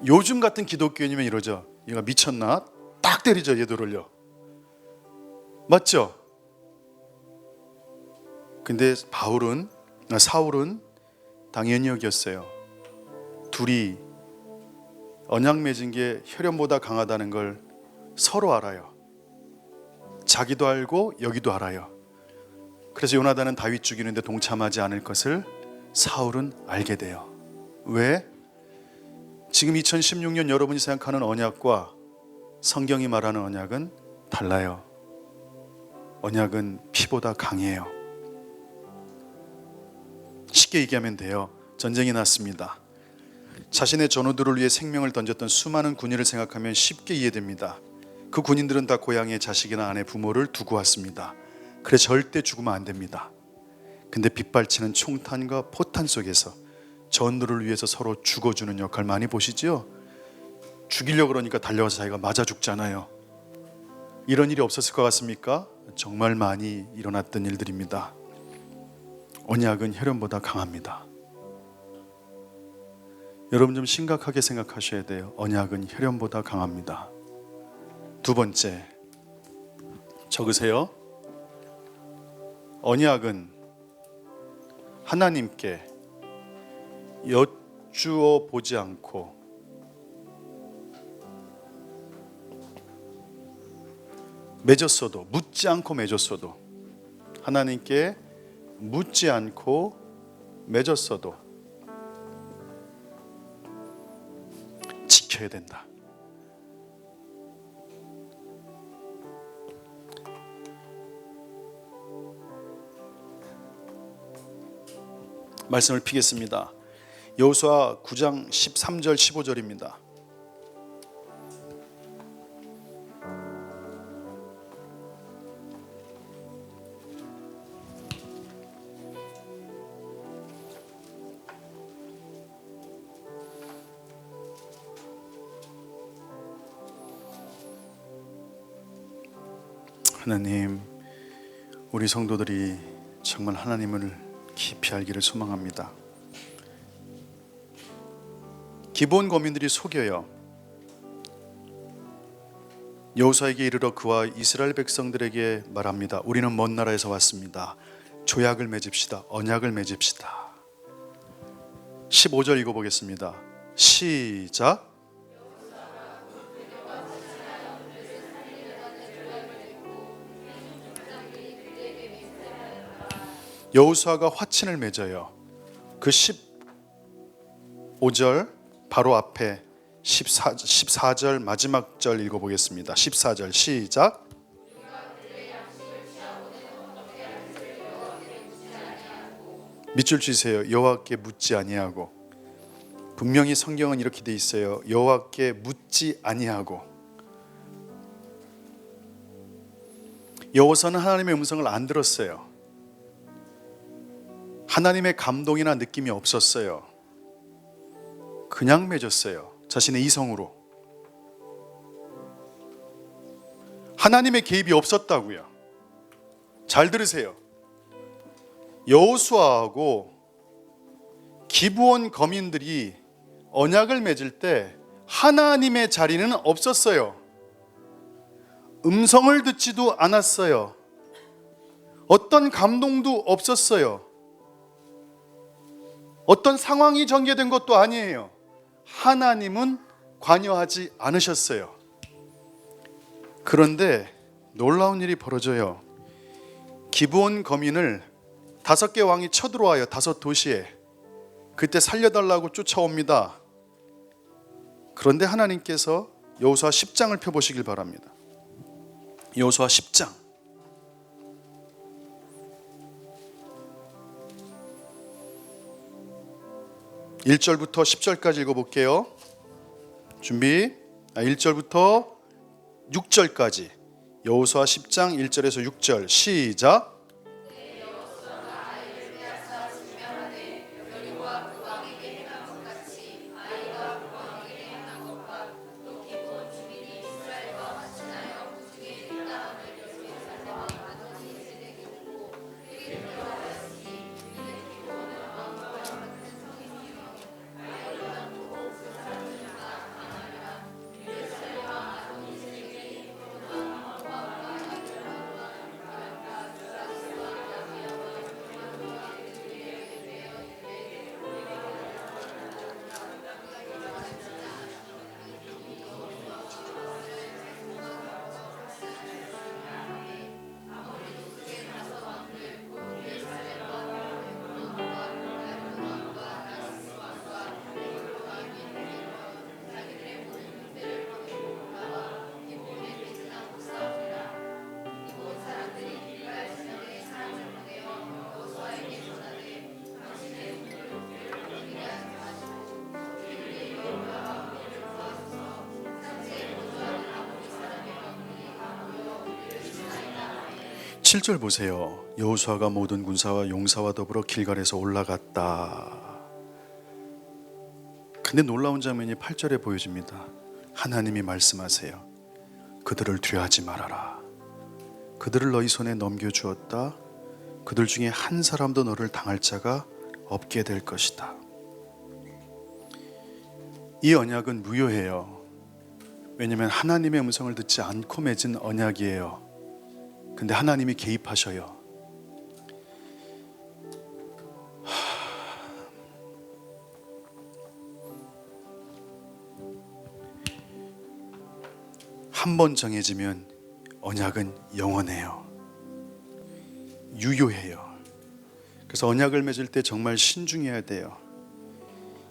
요즘 같은 기독교인이면 이러죠. 얘가 미쳤나? 딱 때리죠, 예도를요. 맞죠? 근데 사울은 당연히 여겼어요. 둘이 언약 맺은 게 혈연보다 강하다는 걸 서로 알아요. 자기도 알고 여기도 알아요. 그래서 요나단은 다윗 죽이는데 동참하지 않을 것을 사울은 알게 돼요. 왜? 지금 2016년 여러분이 생각하는 언약과 성경이 말하는 언약은 달라요. 언약은 피보다 강해요. 쉽게 얘기하면 돼요. 전쟁이 났습니다. 자신의 전우들을 위해 생명을 던졌던 수많은 군인을 생각하면 쉽게 이해됩니다. 그 군인들은 다 고향에 자식이나 아내, 부모를 두고 왔습니다. 그래 절대 죽으면 안 됩니다. 근데 빗발치는 총탄과 포탄 속에서 전우를 위해서 서로 죽어주는 역할 많이 보시죠? 죽이려고 그러니까 달려와서 자기가 맞아 죽잖아요. 이런 일이 없었을 것 같습니까? 정말 많이 일어났던 일들입니다. 언약은 혈연보다 강합니다. 여러분 좀 심각하게 생각하셔야 돼요. 언약은 혈연보다 강합니다. 두 번째, 적으세요. 언약은 하나님께 여쭈어 보지 않고 맺었어도, 묻지 않고 맺었어도, 하나님께 묻지 않고 맺었어도 지켜야 된다. 말씀을 피겠습니다. 여호수아 9장 13절 15절입니다. 하나님, 우리 성도들이 정말 하나님을 깊이 알기를 소망합니다. 기브온 거민들이 속여요. 여호수아에게 이르러 그와 이스라엘 백성들에게 말합니다. 우리는 먼 나라에서 왔습니다. 조약을 맺읍시다. 언약을 맺읍시다. 15절 읽어보겠습니다. 시작. 여호수아가 화친을 맺어요. 그 15절 바로 앞에 14절 마지막 절 읽어보겠습니다. 14절 시작. 밑줄 치세요. 여호와께 묻지 아니하고. 분명히 성경은 이렇게 돼 있어요. 여호와께 묻지 아니하고. 여호수아는 하나님의 음성을 안 들었어요. 하나님의 감동이나 느낌이 없었어요. 그냥 맺었어요. 자신의 이성으로. 하나님의 개입이 없었다고요. 잘 들으세요. 여호수아하고 기브온 거민들이 언약을 맺을 때 하나님의 자리는 없었어요. 음성을 듣지도 않았어요. 어떤 감동도 없었어요. 어떤 상황이 전개된 것도 아니에요. 하나님은 관여하지 않으셨어요. 그런데 놀라운 일이 벌어져요. 기브온 거민을 5개 왕이 쳐들어와요. 5도시에. 그때 살려달라고 쫓아옵니다. 그런데 하나님께서 여호수아 10장을 펴보시길 바랍니다. 여호수아 10장 1절부터 10절까지 읽어볼게요. 준비. 1절부터 6절까지 여호수아 10장 1절에서 6절 시작. 칠 절 보세요. 여호수아가 모든 군사와 용사와 더불어 길갈에서 올라갔다. 근데 놀라운 장면이 8절에 보여집니다. 하나님이 말씀하세요. 그들을 두려워하지 말아라. 그들을 너희 손에 넘겨주었다. 그들 중에 한 사람도 너를 당할 자가 없게 될 것이다. 이 언약은 무효해요. 왜냐하면 하나님의 음성을 듣지 않고 맺은 언약이에요. 근데 하나님이 개입하셔요. 한 번 정해지면 언약은 영원해요. 유효해요. 그래서 언약을 맺을 때 정말 신중해야 돼요.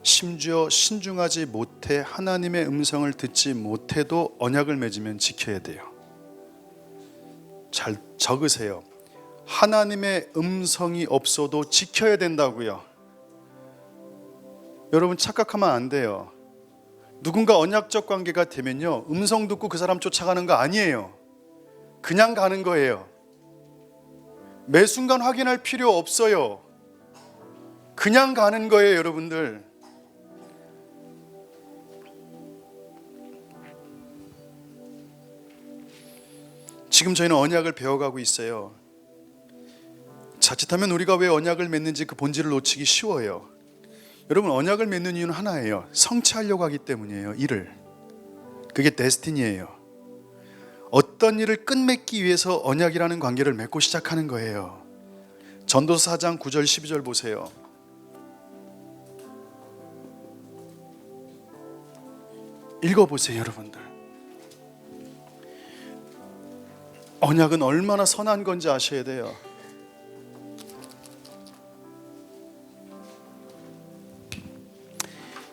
심지어 신중하지 못해 하나님의 음성을 듣지 못해도 언약을 맺으면 지켜야 돼요. 잘 적으세요. 하나님의 음성이 없어도 지켜야 된다고요. 여러분 착각하면 안 돼요. 누군가 언약적 관계가 되면요, 음성 듣고 그 사람 쫓아가는 거 아니에요. 그냥 가는 거예요. 매 순간 확인할 필요 없어요. 그냥 가는 거예요, 여러분들. 지금 저희는 언약을 배워가고 있어요. 자칫하면 우리가 왜 언약을 맺는지 그 본질을 놓치기 쉬워요. 여러분, 언약을 맺는 이유는 하나예요. 성취하려고 하기 때문이에요. 일을. 그게 데스티니예요. 어떤 일을 끝맺기 위해서 언약이라는 관계를 맺고 시작하는 거예요. 전도서 4장 9절 12절 보세요. 읽어보세요, 여러분들. 언약은 얼마나 선한 건지 아셔야 돼요.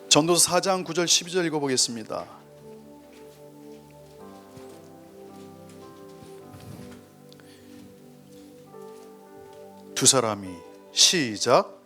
전도서 4장 9절 12절 읽어보겠습니다. 두 사람이 시작.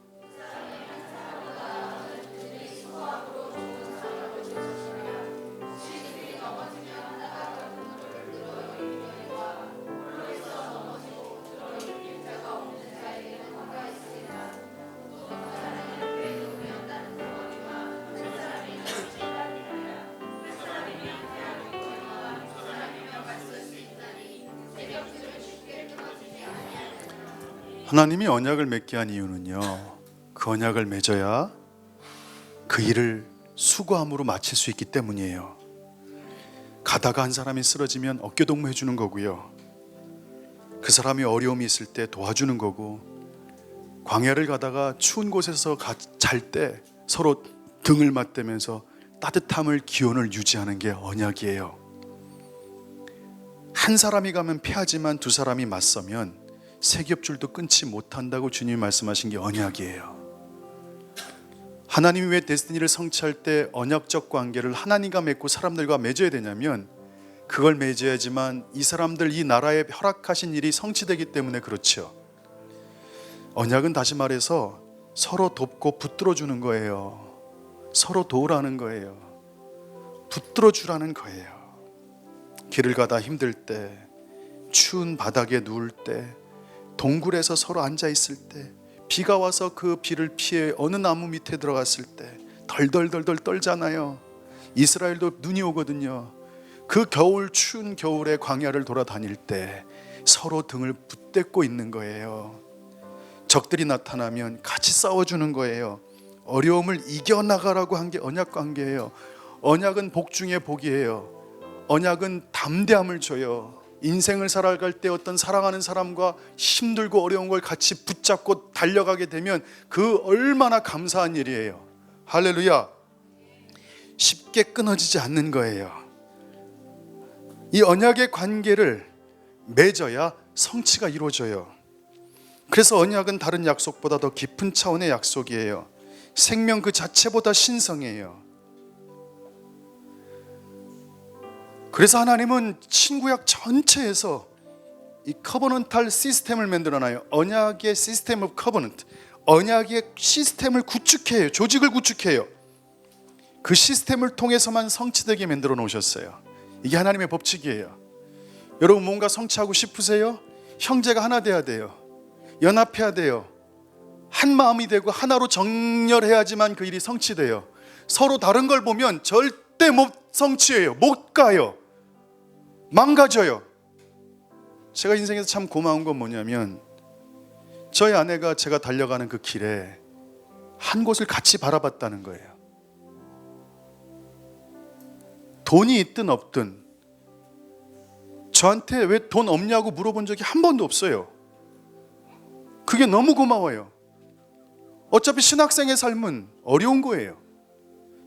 하나님이 언약을 맺게 한 이유는요, 그 언약을 맺어야 그 일을 수고함으로 마칠 수 있기 때문이에요. 가다가 한 사람이 쓰러지면 어깨동무 해주는 거고요, 그 사람이 어려움이 있을 때 도와주는 거고, 광야를 가다가 추운 곳에서 잘 때 서로 등을 맞대면서 따뜻함을, 기온을 유지하는 게 언약이에요. 한 사람이 가면 패하지만 두 사람이 맞서면 세겹줄도 끊지 못한다고 주님이 말씀하신 게 언약이에요. 하나님이 왜 데스티니를 성취할 때 언약적 관계를 하나님과 맺고 사람들과 맺어야 되냐면, 그걸 맺어야지만 이 사람들, 이 나라에 허락하신 일이 성취되기 때문에 그렇죠. 언약은 다시 말해서 서로 돕고 붙들어 주는 거예요. 서로 도우라는 거예요. 붙들어 주라는 거예요. 길을 가다 힘들 때, 추운 바닥에 누울 때, 동굴에서 서로 앉아 있을 때, 비가 와서 그 비를 피해 어느 나무 밑에 들어갔을 때 덜덜덜덜 떨잖아요. 이스라엘도 눈이 오거든요. 그 겨울, 추운 겨울에 광야를 돌아다닐 때 서로 등을 붙잡고 있는 거예요. 적들이 나타나면 같이 싸워주는 거예요. 어려움을 이겨나가라고 한 게 언약 관계예요. 언약은 복 중에 복이에요. 언약은 담대함을 줘요. 인생을 살아갈 때 어떤 사랑하는 사람과 힘들고 어려운 걸 같이 붙잡고 달려가게 되면 그 얼마나 감사한 일이에요. 할렐루야. 쉽게 끊어지지 않는 거예요. 이 언약의 관계를 맺어야 성취가 이루어져요. 그래서 언약은 다른 약속보다 더 깊은 차원의 약속이에요. 생명 그 자체보다 신성해요. 그래서 하나님은 신구약 전체에서 이 커버넌탈 시스템을 만들어놔요. 언약의 시스템 오브 커버넌트, 언약의 시스템을 구축해요. 조직을 구축해요. 그 시스템을 통해서만 성취되게 만들어 놓으셨어요. 이게 하나님의 법칙이에요. 여러분 뭔가 성취하고 싶으세요? 형제가 하나 돼야 돼요. 연합해야 돼요. 한 마음이 되고 하나로 정렬해야지만 그 일이 성취돼요. 서로 다른 걸 보면 절대 못 성취해요. 못 가요. 망가져요. 제가 인생에서 참 고마운 건 뭐냐면, 저희 아내가 제가 달려가는 그 길에 한 곳을 같이 바라봤다는 거예요. 돈이 있든 없든 저한테 왜 돈 없냐고 물어본 적이 한 번도 없어요. 그게 너무 고마워요. 어차피 신학생의 삶은 어려운 거예요.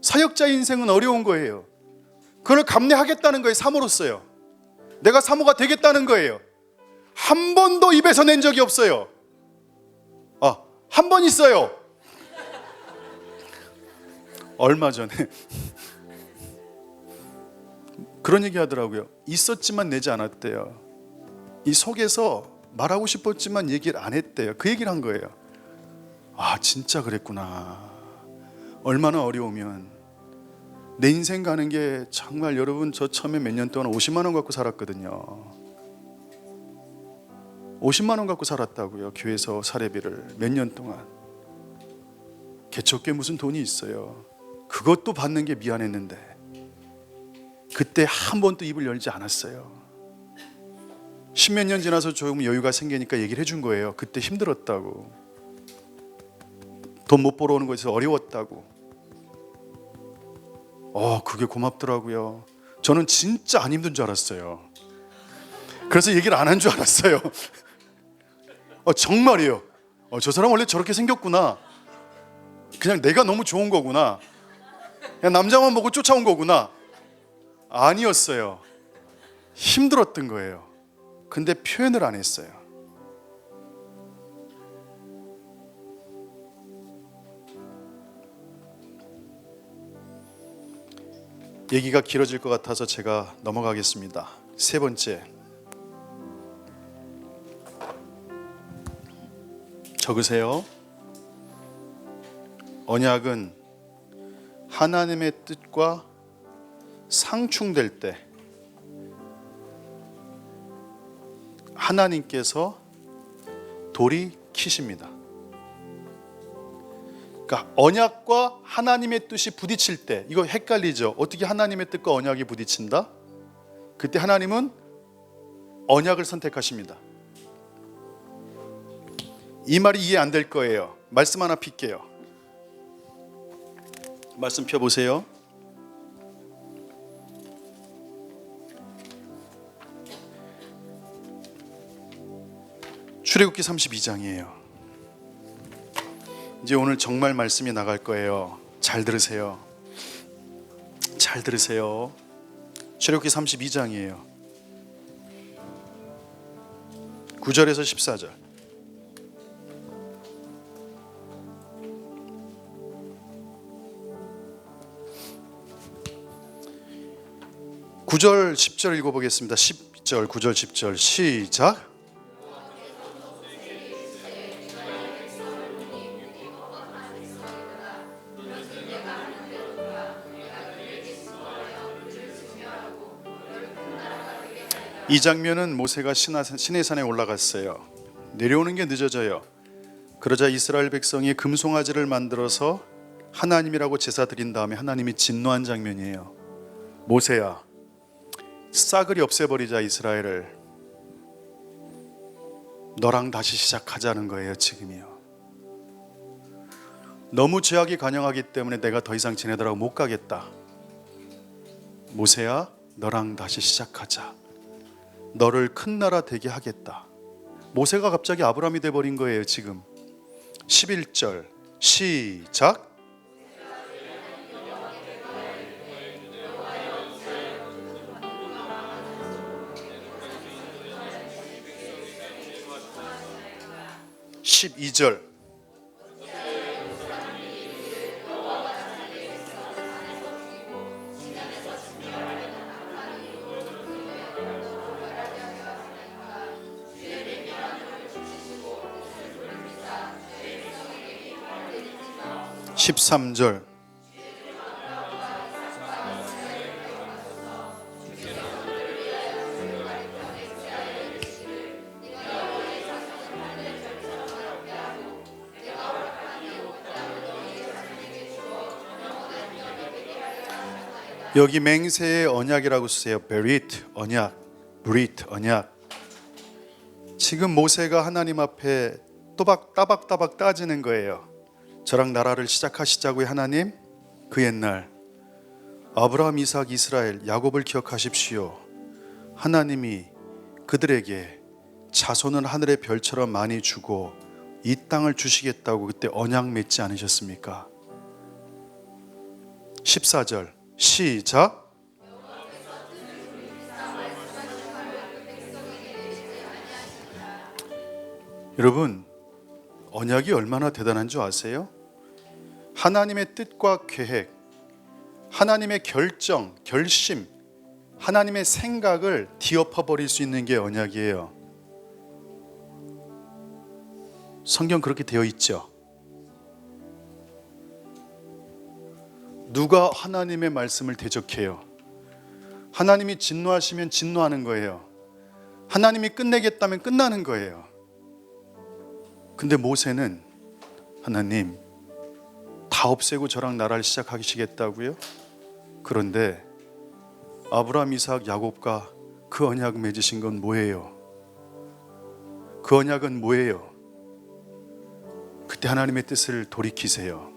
사역자의 인생은 어려운 거예요. 그걸 감내하겠다는 거예요. 사모로서요. 내가 사모가 되겠다는 거예요. 한 번도 입에서 낸 적이 없어요. 한 번 있어요. 얼마 전에 그런 얘기 하더라고요. 있었지만 내지 않았대요. 이 속에서 말하고 싶었지만 얘기를 안 했대요. 그 얘기를 한 거예요. 진짜 그랬구나. 얼마나 어려우면. 내 인생 가는 게 정말, 여러분 저 처음에 몇 년 동안 50만 원 갖고 살았거든요. 50만 원 갖고 살았다고요. 교회에서 사례비를 몇 년 동안. 개척교회 무슨 돈이 있어요. 그것도 받는 게 미안했는데 그때 한 번도 입을 열지 않았어요. 십몇 년 지나서 조금 여유가 생기니까 얘기를 해준 거예요. 그때 힘들었다고, 돈 못 벌어오는 것에서 어려웠다고. 그게 고맙더라고요. 저는 진짜 안 힘든 줄 알았어요. 그래서 얘기를 안 한 줄 알았어요. 정말이에요. 저 사람 원래 저렇게 생겼구나. 그냥 내가 너무 좋은 거구나. 그냥 남자만 보고 쫓아온 거구나. 아니었어요. 힘들었던 거예요. 근데 표현을 안 했어요. 얘기가 길어질 것 같아서 제가 넘어가겠습니다. 세 번째, 적으세요. 언약은 하나님의 뜻과 상충될 때 하나님께서 돌이키십니다. 그러니까 언약과 하나님의 뜻이 부딪힐 때, 이거 헷갈리죠? 어떻게 하나님의 뜻과 언약이 부딪힌다? 그때 하나님은 언약을 선택하십니다. 이 말이 이해 안 될 거예요. 말씀 하나 필게요. 말씀 펴보세요. 출애굽기 32장이에요. 이제 오늘 정말 말씀이 나갈 거예요. 잘 들으세요. 잘 들으세요. 출애굽기 32장이에요. 9절에서 14절. 구절 10절 읽어보겠습니다. 10절, 9절, 10절 시작. 이 장면은 모세가 시내산에 올라갔어요. 내려오는 게 늦어져요. 그러자 이스라엘 백성이 금송아지를 만들어서 하나님이라고 제사 드린 다음에 하나님이 진노한 장면이에요. 모세야, 싸그리 없애버리자 이스라엘을. 너랑 다시 시작하자는 거예요. 지금이요. 너무 죄악이 관영하기 때문에 내가 더 이상 쟤네들하고 못 가겠다. 모세야, 너랑 다시 시작하자. 너를 큰 나라 되게 하겠다. 모세가 갑자기 아브라함이 돼버린 거예요. 지금 11절 시작. (12절) (13절) 여기 맹세의 언약이라고 쓰세요. 베릿 언약, 브릿 언약. 지금 모세가 하나님 앞에 따박따박 따지는 거예요. 저랑 나라를 시작하시자고요. 하나님, 그 옛날 아브라함, 이삭, 이스라엘, 야곱을 기억하십시오. 하나님이 그들에게 자손은 하늘의 별처럼 많이 주고 이 땅을 주시겠다고 그때 언약 맺지 않으셨습니까? 14절 시작. 여러분, 언약이 얼마나 대단한 줄 아세요? 하나님의 뜻과 계획, 하나님의 결정, 결심, 하나님의 생각을 뒤엎어버릴 수 있는 게 언약이에요. 성경 그렇게 되어 있죠. 누가 하나님의 말씀을 대적해요? 하나님이 진노하시면 진노하는 거예요. 하나님이 끝내겠다면 끝나는 거예요. 근데 모세는 하나님 다 없애고 저랑 나라를 시작하시겠다고요? 그런데 아브라함, 이삭, 야곱과 그 언약 맺으신 건 뭐예요? 그 언약은 뭐예요? 그때 하나님의 뜻을 돌이키세요.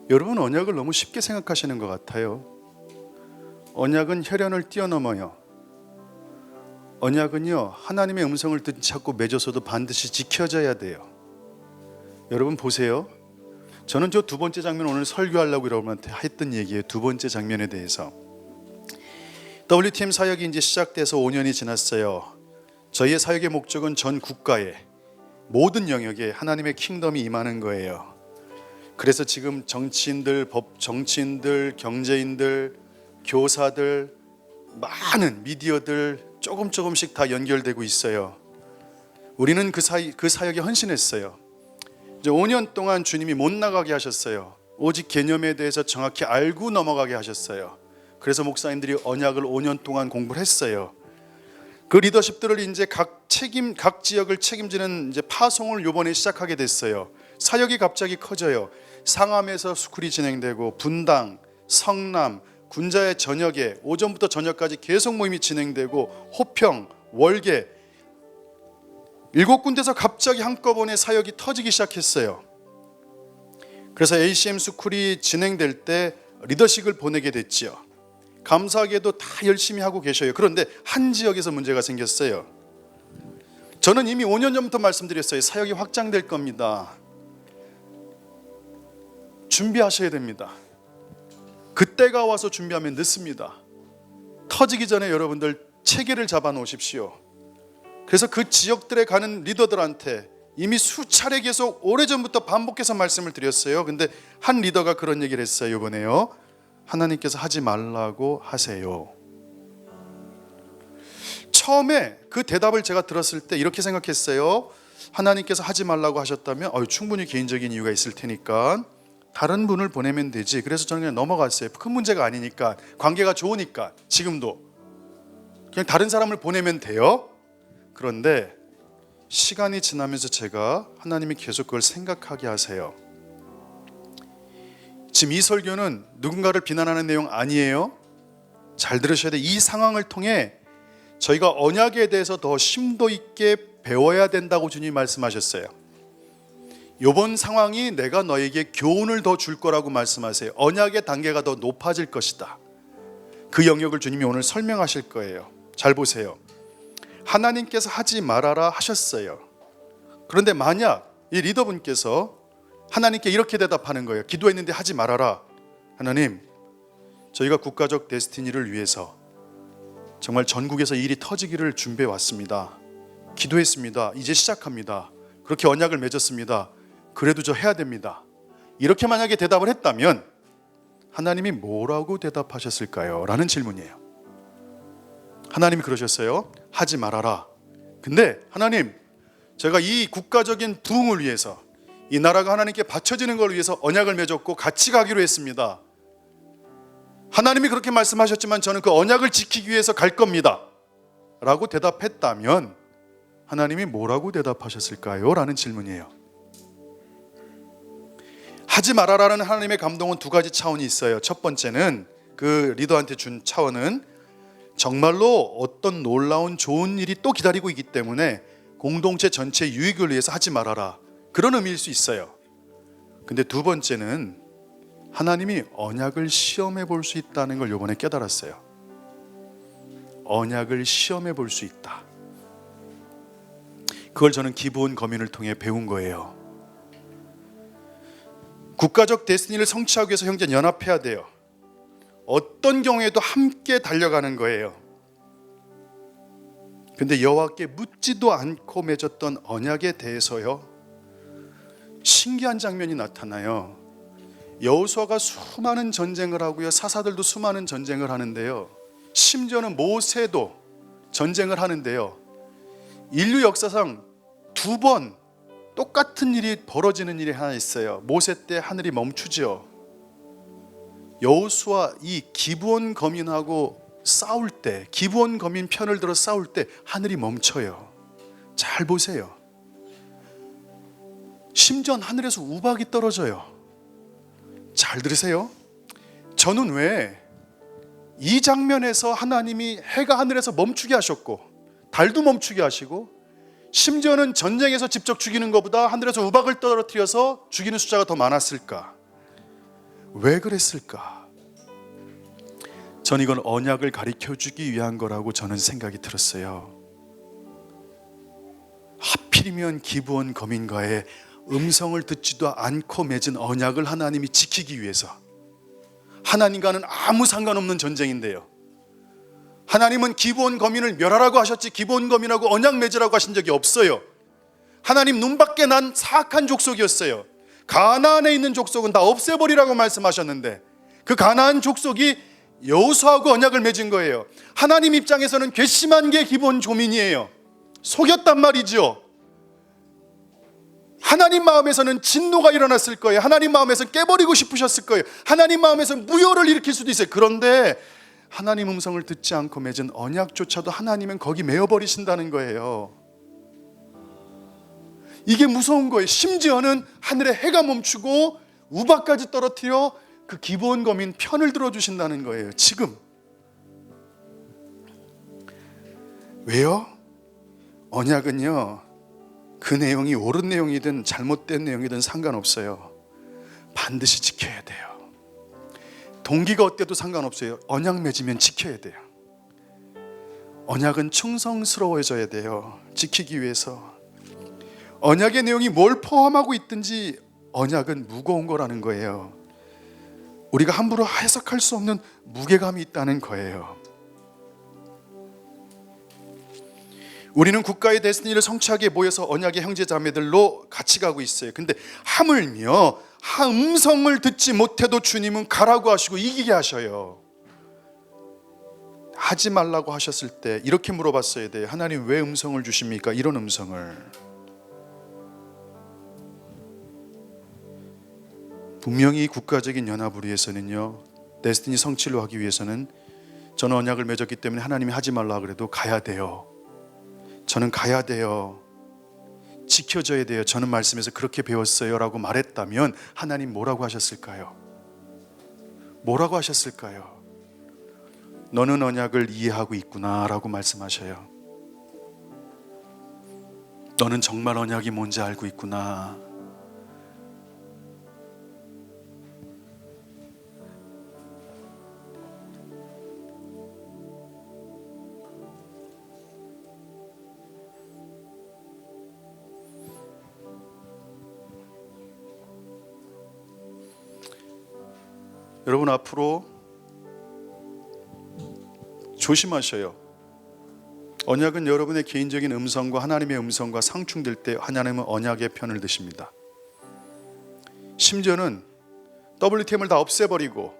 여러분, 언약을 너무 쉽게 생각하시는 것 같아요. 언약은 혈연을 뛰어넘어요. 언약은요, 하나님의 음성을 듣지 않고 맺어서도 반드시 지켜져야 돼요. 여러분 보세요. 저는 저 두 번째 장면 오늘 설교하려고 여러분한테 했던 얘기예요. 두 번째 장면에 대해서. WTM 사역이 이제 시작돼서 5년이 지났어요. 저희의 사역의 목적은 전 국가에 모든 영역에 하나님의 킹덤이 임하는 거예요. 그래서 지금 정치인들, 정치인들, 경제인들, 교사들, 많은 미디어들 조금씩 다 연결되고 있어요. 우리는 그 사역에 헌신했어요. 이제 5년 동안 주님이 못 나가게 하셨어요. 오직 개념에 대해서 정확히 알고 넘어가게 하셨어요. 그래서 목사님들이 언약을 5년 동안 공부를 했어요. 그 리더십들을 이제 각 지역을 책임지는 이제 파송을 이번에 시작하게 됐어요. 사역이 갑자기 커져요. 상암에서 스쿨이 진행되고 분당, 성남, 군자의 저녁에 오전부터 저녁까지 계속 모임이 진행되고 호평, 월계 7군데서 갑자기 한꺼번에 사역이 터지기 시작했어요. 그래서 ACM 스쿨이 진행될 때 리더십을 보내게 됐지요. 감사하게도 다 열심히 하고 계셔요. 그런데 한 지역에서 문제가 생겼어요. 저는 이미 5년 전부터 말씀드렸어요. 사역이 확장될 겁니다. 준비하셔야 됩니다. 그때가 와서 준비하면 늦습니다. 터지기 전에 여러분들 체계를 잡아 놓으십시오. 그래서 그 지역들에 가는 리더들한테 이미 수차례 계속 오래전부터 반복해서 말씀을 드렸어요. 근데 한 리더가 그런 얘기를 했어요. 이번에요. 하나님께서 하지 말라고 하세요. 처음에 그 대답을 제가 들었을 때 이렇게 생각했어요. 하나님께서 하지 말라고 하셨다면 충분히 개인적인 이유가 있을 테니까 다른 분을 보내면 되지. 그래서 저는 그냥 넘어갔어요. 큰 문제가 아니니까, 관계가 좋으니까. 지금도 그냥 다른 사람을 보내면 돼요. 그런데 시간이 지나면서 제가 하나님이 계속 그걸 생각하게 하세요. 지금 이 설교는 누군가를 비난하는 내용 아니에요. 잘 들으셔야 돼요. 이 상황을 통해 저희가 언약에 대해서 더 심도 있게 배워야 된다고 주님이 말씀하셨어요. 이번 상황이 내가 너에게 교훈을 더 줄 거라고 말씀하세요. 언약의 단계가 더 높아질 것이다. 그 영역을 주님이 오늘 설명하실 거예요. 잘 보세요. 하나님께서 하지 말아라 하셨어요. 그런데 만약 이 리더분께서 하나님께 이렇게 대답하는 거예요. 기도했는데 하지 말아라. 하나님, 저희가 국가적 데스티니를 위해서 정말 전국에서 일이 터지기를 준비해 왔습니다. 기도했습니다. 이제 시작합니다. 그렇게 언약을 맺었습니다. 그래도 저 해야 됩니다. 이렇게 만약에 대답을 했다면 하나님이 뭐라고 대답하셨을까요? 라는 질문이에요. 하나님이 그러셨어요. 하지 말아라. 근데 하나님, 제가 이 국가적인 부흥을 위해서, 이 나라가 하나님께 바쳐지는 걸 위해서 언약을 맺었고 같이 가기로 했습니다. 하나님이 그렇게 말씀하셨지만 저는 그 언약을 지키기 위해서 갈 겁니다. 라고 대답했다면 하나님이 뭐라고 대답하셨을까요? 라는 질문이에요. 하지 말아라는 하나님의 감동은 두 가지 차원이 있어요. 첫 번째는 그 리더한테 준 차원은 정말로 어떤 놀라운 좋은 일이 또 기다리고 있기 때문에 공동체 전체 유익을 위해서 하지 말아라. 그런 의미일 수 있어요. 근데 두 번째는 하나님이 언약을 시험해 볼 수 있다는 걸 이번에 깨달았어요. 언약을 시험해 볼 수 있다. 그걸 저는 기부원 검인을 통해 배운 거예요. 국가적 데스티니를 성취하기 위해서 형제는 연합해야 돼요. 어떤 경우에도 함께 달려가는 거예요. 근데 여호와께 묻지도 않고 맺었던 언약에 대해서요, 신기한 장면이 나타나요. 여호수아가 수많은 전쟁을 하고요, 사사들도 수많은 전쟁을 하는데요, 심지어는 모세도 전쟁을 하는데요, 인류 역사상 2번 똑같은 일이 벌어지는 일이 하나 있어요. 모세 때 하늘이 멈추죠. 여호수아 이 기브온 거민하고 싸울 때, 기브온 거민 편을 들어 싸울 때 하늘이 멈춰요. 잘 보세요. 심지어 하늘에서 우박이 떨어져요. 잘 들으세요. 저는 왜 이 장면에서 하나님이 해가 하늘에서 멈추게 하셨고 달도 멈추게 하시고 심지어는 전쟁에서 직접 죽이는 것보다 하늘에서 우박을 떨어뜨려서 죽이는 숫자가 더 많았을까? 왜 그랬을까? 전 이건 언약을 가르쳐주기 위한 거라고 저는 생각이 들었어요. 하필이면 기브온 거민과의 음성을 듣지도 않고 맺은 언약을 하나님이 지키기 위해서. 하나님과는 아무 상관없는 전쟁인데요, 하나님은 기브온 거민을 멸하라고 하셨지 기브온 거민하고 언약 맺으라고 하신 적이 없어요. 하나님 눈밖에 난 사악한 족속이었어요. 가나안에 있는 족속은 다 없애버리라고 말씀하셨는데 그 가나안 족속이 여호수아하고 언약을 맺은 거예요. 하나님 입장에서는 괘씸한 게 기브온 조민이에요. 속였단 말이죠. 하나님 마음에서는 진노가 일어났을 거예요. 하나님 마음에서는 깨버리고 싶으셨을 거예요. 하나님 마음에서는 무효를 일으킬 수도 있어요. 그런데 하나님 음성을 듣지 않고 맺은 언약조차도 하나님은 거기 메어버리신다는 거예요. 이게 무서운 거예요. 심지어는 하늘에 해가 멈추고 우박까지 떨어뜨려 그 기브온 거민 편을 들어주신다는 거예요. 지금. 왜요? 언약은요, 그 내용이 옳은 내용이든 잘못된 내용이든 상관없어요. 반드시 지켜야 돼요. 동기가 어때도 상관없어요. 언약 맺으면 지켜야 돼요. 언약은 충성스러워져야 돼요. 지키기 위해서. 언약의 내용이 뭘 포함하고 있든지 언약은 무거운 거라는 거예요. 우리가 함부로 해석할 수 없는 무게감이 있다는 거예요. 우리는 국가의 데스티니를 성취하게 모여서 언약의 형제자매들로 같이 가고 있어요. 근데 하물며 음성을 듣지 못해도 주님은 가라고 하시고 이기게 하셔요. 하지 말라고 하셨을 때 이렇게 물어봤어야 돼요. 하나님 왜 음성을 주십니까? 이런 음성을. 분명히 국가적인 연합을 위해서는요, 데스티니 성취를 하기 위해서는 저는 언약을 맺었기 때문에 하나님이 하지 말라 그래도 가야 돼요. 저는 가야 돼요. 지켜져야 돼요. 저는 말씀에서 그렇게 배웠어요 라고 말했다면 하나님 뭐라고 하셨을까요? 뭐라고 하셨을까요? 너는 언약을 이해하고 있구나 라고 말씀하셔요. 너는 정말 언약이 뭔지 알고 있구나. 여러분 앞으로 조심하셔요. 언약은 여러분의 개인적인 음성과 하나님의 음성과 상충될 때 하나님은 언약의 편을 드십니다. 심지어는 WTM을 다 없애버리고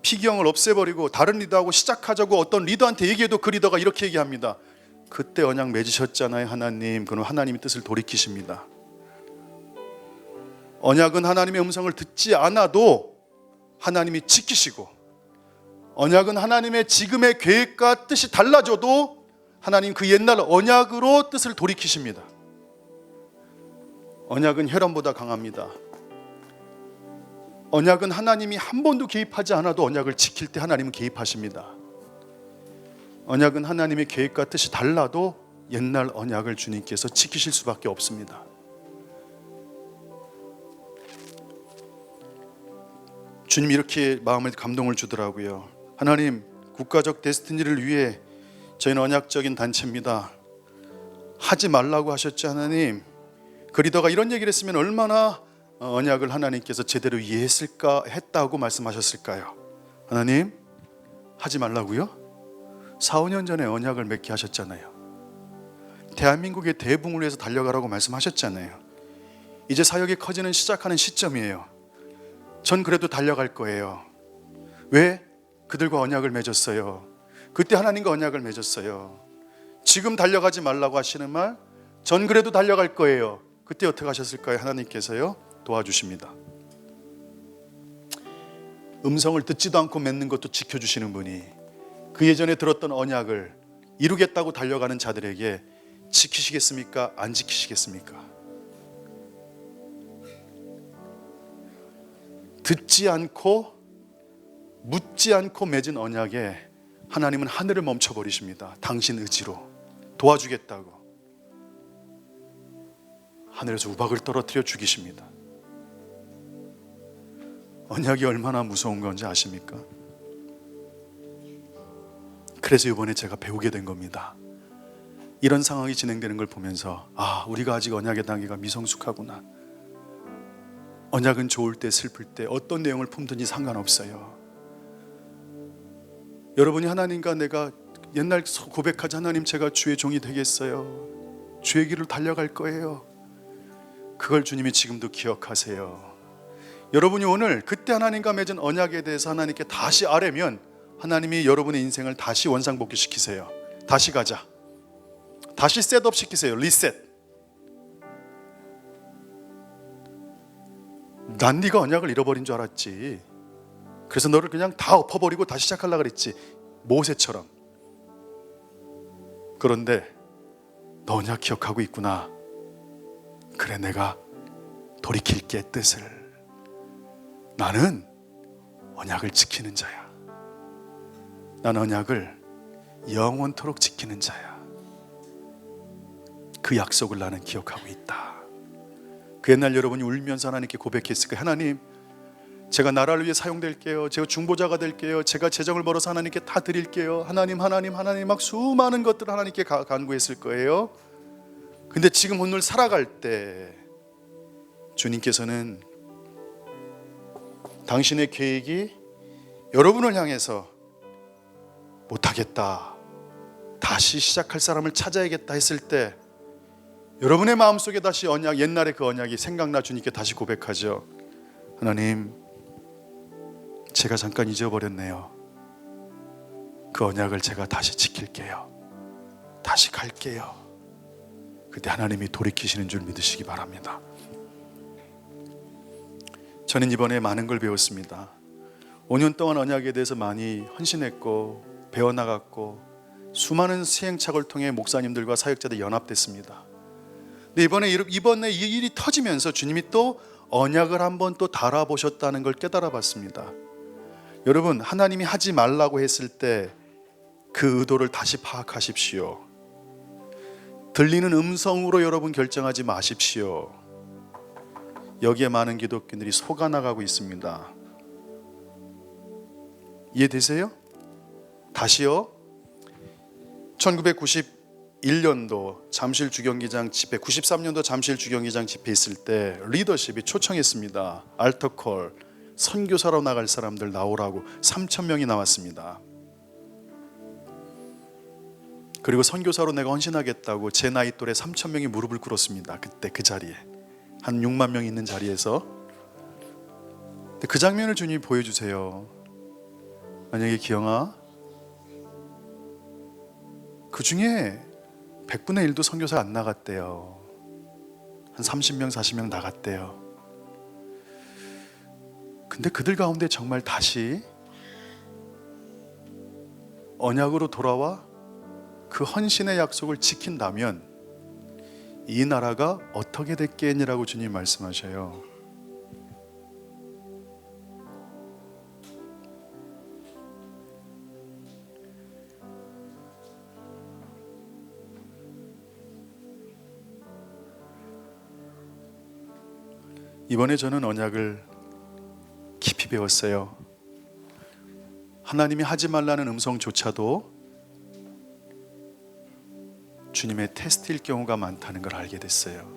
피경을 없애버리고 다른 리더하고 시작하자고 어떤 리더한테 얘기해도 그 리더가 이렇게 얘기합니다. 그때 언약 맺으셨잖아요 하나님. 그럼 하나님의 뜻을 돌이키십니다. 언약은 하나님의 음성을 듣지 않아도 하나님이 지키시고, 언약은 하나님의 지금의 계획과 뜻이 달라져도 하나님 그 옛날 언약으로 뜻을 돌이키십니다. 언약은 혈연보다 강합니다. 언약은 하나님이 한 번도 개입하지 않아도 언약을 지킬 때 하나님은 개입하십니다. 언약은 하나님의 계획과 뜻이 달라도 옛날 언약을 주님께서 지키실 수밖에 없습니다. 주님이 이렇게 마음에 감동을 주더라고요. 하나님, 국가적 데스티니를 위해 저희는 언약적인 단체입니다. 하지 말라고 하셨지 하나님. 그 리더가 이런 얘기를 했으면 얼마나 언약을 하나님께서 제대로 이해했을까 했다고 말씀하셨을까요? 하나님, 하지 말라고요? 4, 5년 전에 언약을 맺게 하셨잖아요. 대한민국의 대붕을 위해서 달려가라고 말씀하셨잖아요. 이제 사역이 커지는 시작하는 시점이에요. 전 그래도 달려갈 거예요. 왜? 그들과 언약을 맺었어요. 그때 하나님과 언약을 맺었어요. 지금 달려가지 말라고 하시는 말, 전 그래도 달려갈 거예요. 그때 어떻게 하셨을까요? 하나님께서요, 도와주십니다. 음성을 듣지도 않고 맺는 것도 지켜주시는 분이 그 예전에 들었던 언약을 이루겠다고 달려가는 자들에게 지키시겠습니까? 안 지키시겠습니까? 듣지 않고 묻지 않고 맺은 언약에 하나님은 하늘을 멈춰버리십니다. 당신 의지로 도와주겠다고 하늘에서 우박을 떨어뜨려 죽이십니다. 언약이 얼마나 무서운 건지 아십니까? 그래서 이번에 제가 배우게 된 겁니다. 이런 상황이 진행되는 걸 보면서 우리가 아직 언약의 단계가 미성숙하구나. 언약은 좋을 때 슬플 때 어떤 내용을 품든지 상관없어요. 여러분이 하나님과 내가 옛날 고백하지, 하나님 제가 주의 종이 되겠어요. 주의 길을 달려갈 거예요. 그걸 주님이 지금도 기억하세요. 여러분이 오늘 그때 하나님과 맺은 언약에 대해서 하나님께 다시 아뢰면 하나님이 여러분의 인생을 다시 원상복귀시키세요. 다시 가자. 다시 셋업 시키세요. 리셋. 난 네가 언약을 잃어버린 줄 알았지. 그래서 너를 그냥 다 엎어버리고 다시 시작하려고 그랬지. 모세처럼. 그런데 너 언약 기억하고 있구나. 그래, 내가 돌이킬게 뜻을. 나는 언약을 지키는 자야. 나는 언약을 영원토록 지키는 자야. 그 약속을 나는 기억하고 있다. 그 옛날 여러분이 울면서 하나님께 고백했을 거예요. 하나님, 제가 나라를 위해 사용될게요. 제가 중보자가 될게요. 제가 재정을 벌어서 하나님께 다 드릴게요. 하나님 막 수많은 것들을 하나님께 간구했을 거예요. 근데 지금 오늘 살아갈 때 주님께서는 당신의 계획이 여러분을 향해서 못하겠다, 다시 시작할 사람을 찾아야겠다 했을 때 여러분의 마음속에 다시 언약, 옛날의 그 언약이 생각나 주님께 다시 고백하죠. 하나님, 제가 잠깐 잊어버렸네요. 그 언약을 제가 다시 지킬게요. 다시 갈게요. 그때 하나님이 돌이키시는 줄 믿으시기 바랍니다. 저는 이번에 많은 걸 배웠습니다. 5년 동안 언약에 대해서 많이 헌신했고 배워나갔고 수많은 시행착오를 통해 목사님들과 사역자들 연합됐습니다. 근데 이번에 이 일이 터지면서 주님이 또 언약을 한번 또 달아보셨다는 걸 깨달아 봤습니다. 여러분, 하나님이 하지 말라고 했을 때 그 의도를 다시 파악하십시오. 들리는 음성으로 여러분 결정하지 마십시오. 여기에 많은 기독교인들이 속아나가고 있습니다. 이해되세요? 다시요. 1991년도 잠실 주경기장 집회, 93년도 잠실 주경기장 집회 있을 때 리더십이 초청했습니다. 알터콜, 선교사로 나갈 사람들 나오라고 3,000명이 나왔습니다. 그리고 선교사로 내가 헌신하겠다고 제 나이 또래 3,000명이 무릎을 꿇었습니다. 그때 그 자리에 한 6만 명이 있는 자리에서. 근데 그 장면을 주님이 보여주세요. 만약에 기영아, 그 중에 100분의 1도 선교사 안 나갔대요. 한 30명 40명 나갔대요. 근데 그들 가운데 정말 다시 언약으로 돌아와 그 헌신의 약속을 지킨다면 이 나라가 어떻게 됐겠니라고 주님 말씀하셔요. 이번에 저는 언약을 깊이 배웠어요. 하나님이 하지 말라는 음성조차도 주님의 테스트일 경우가 많다는 걸 알게 됐어요.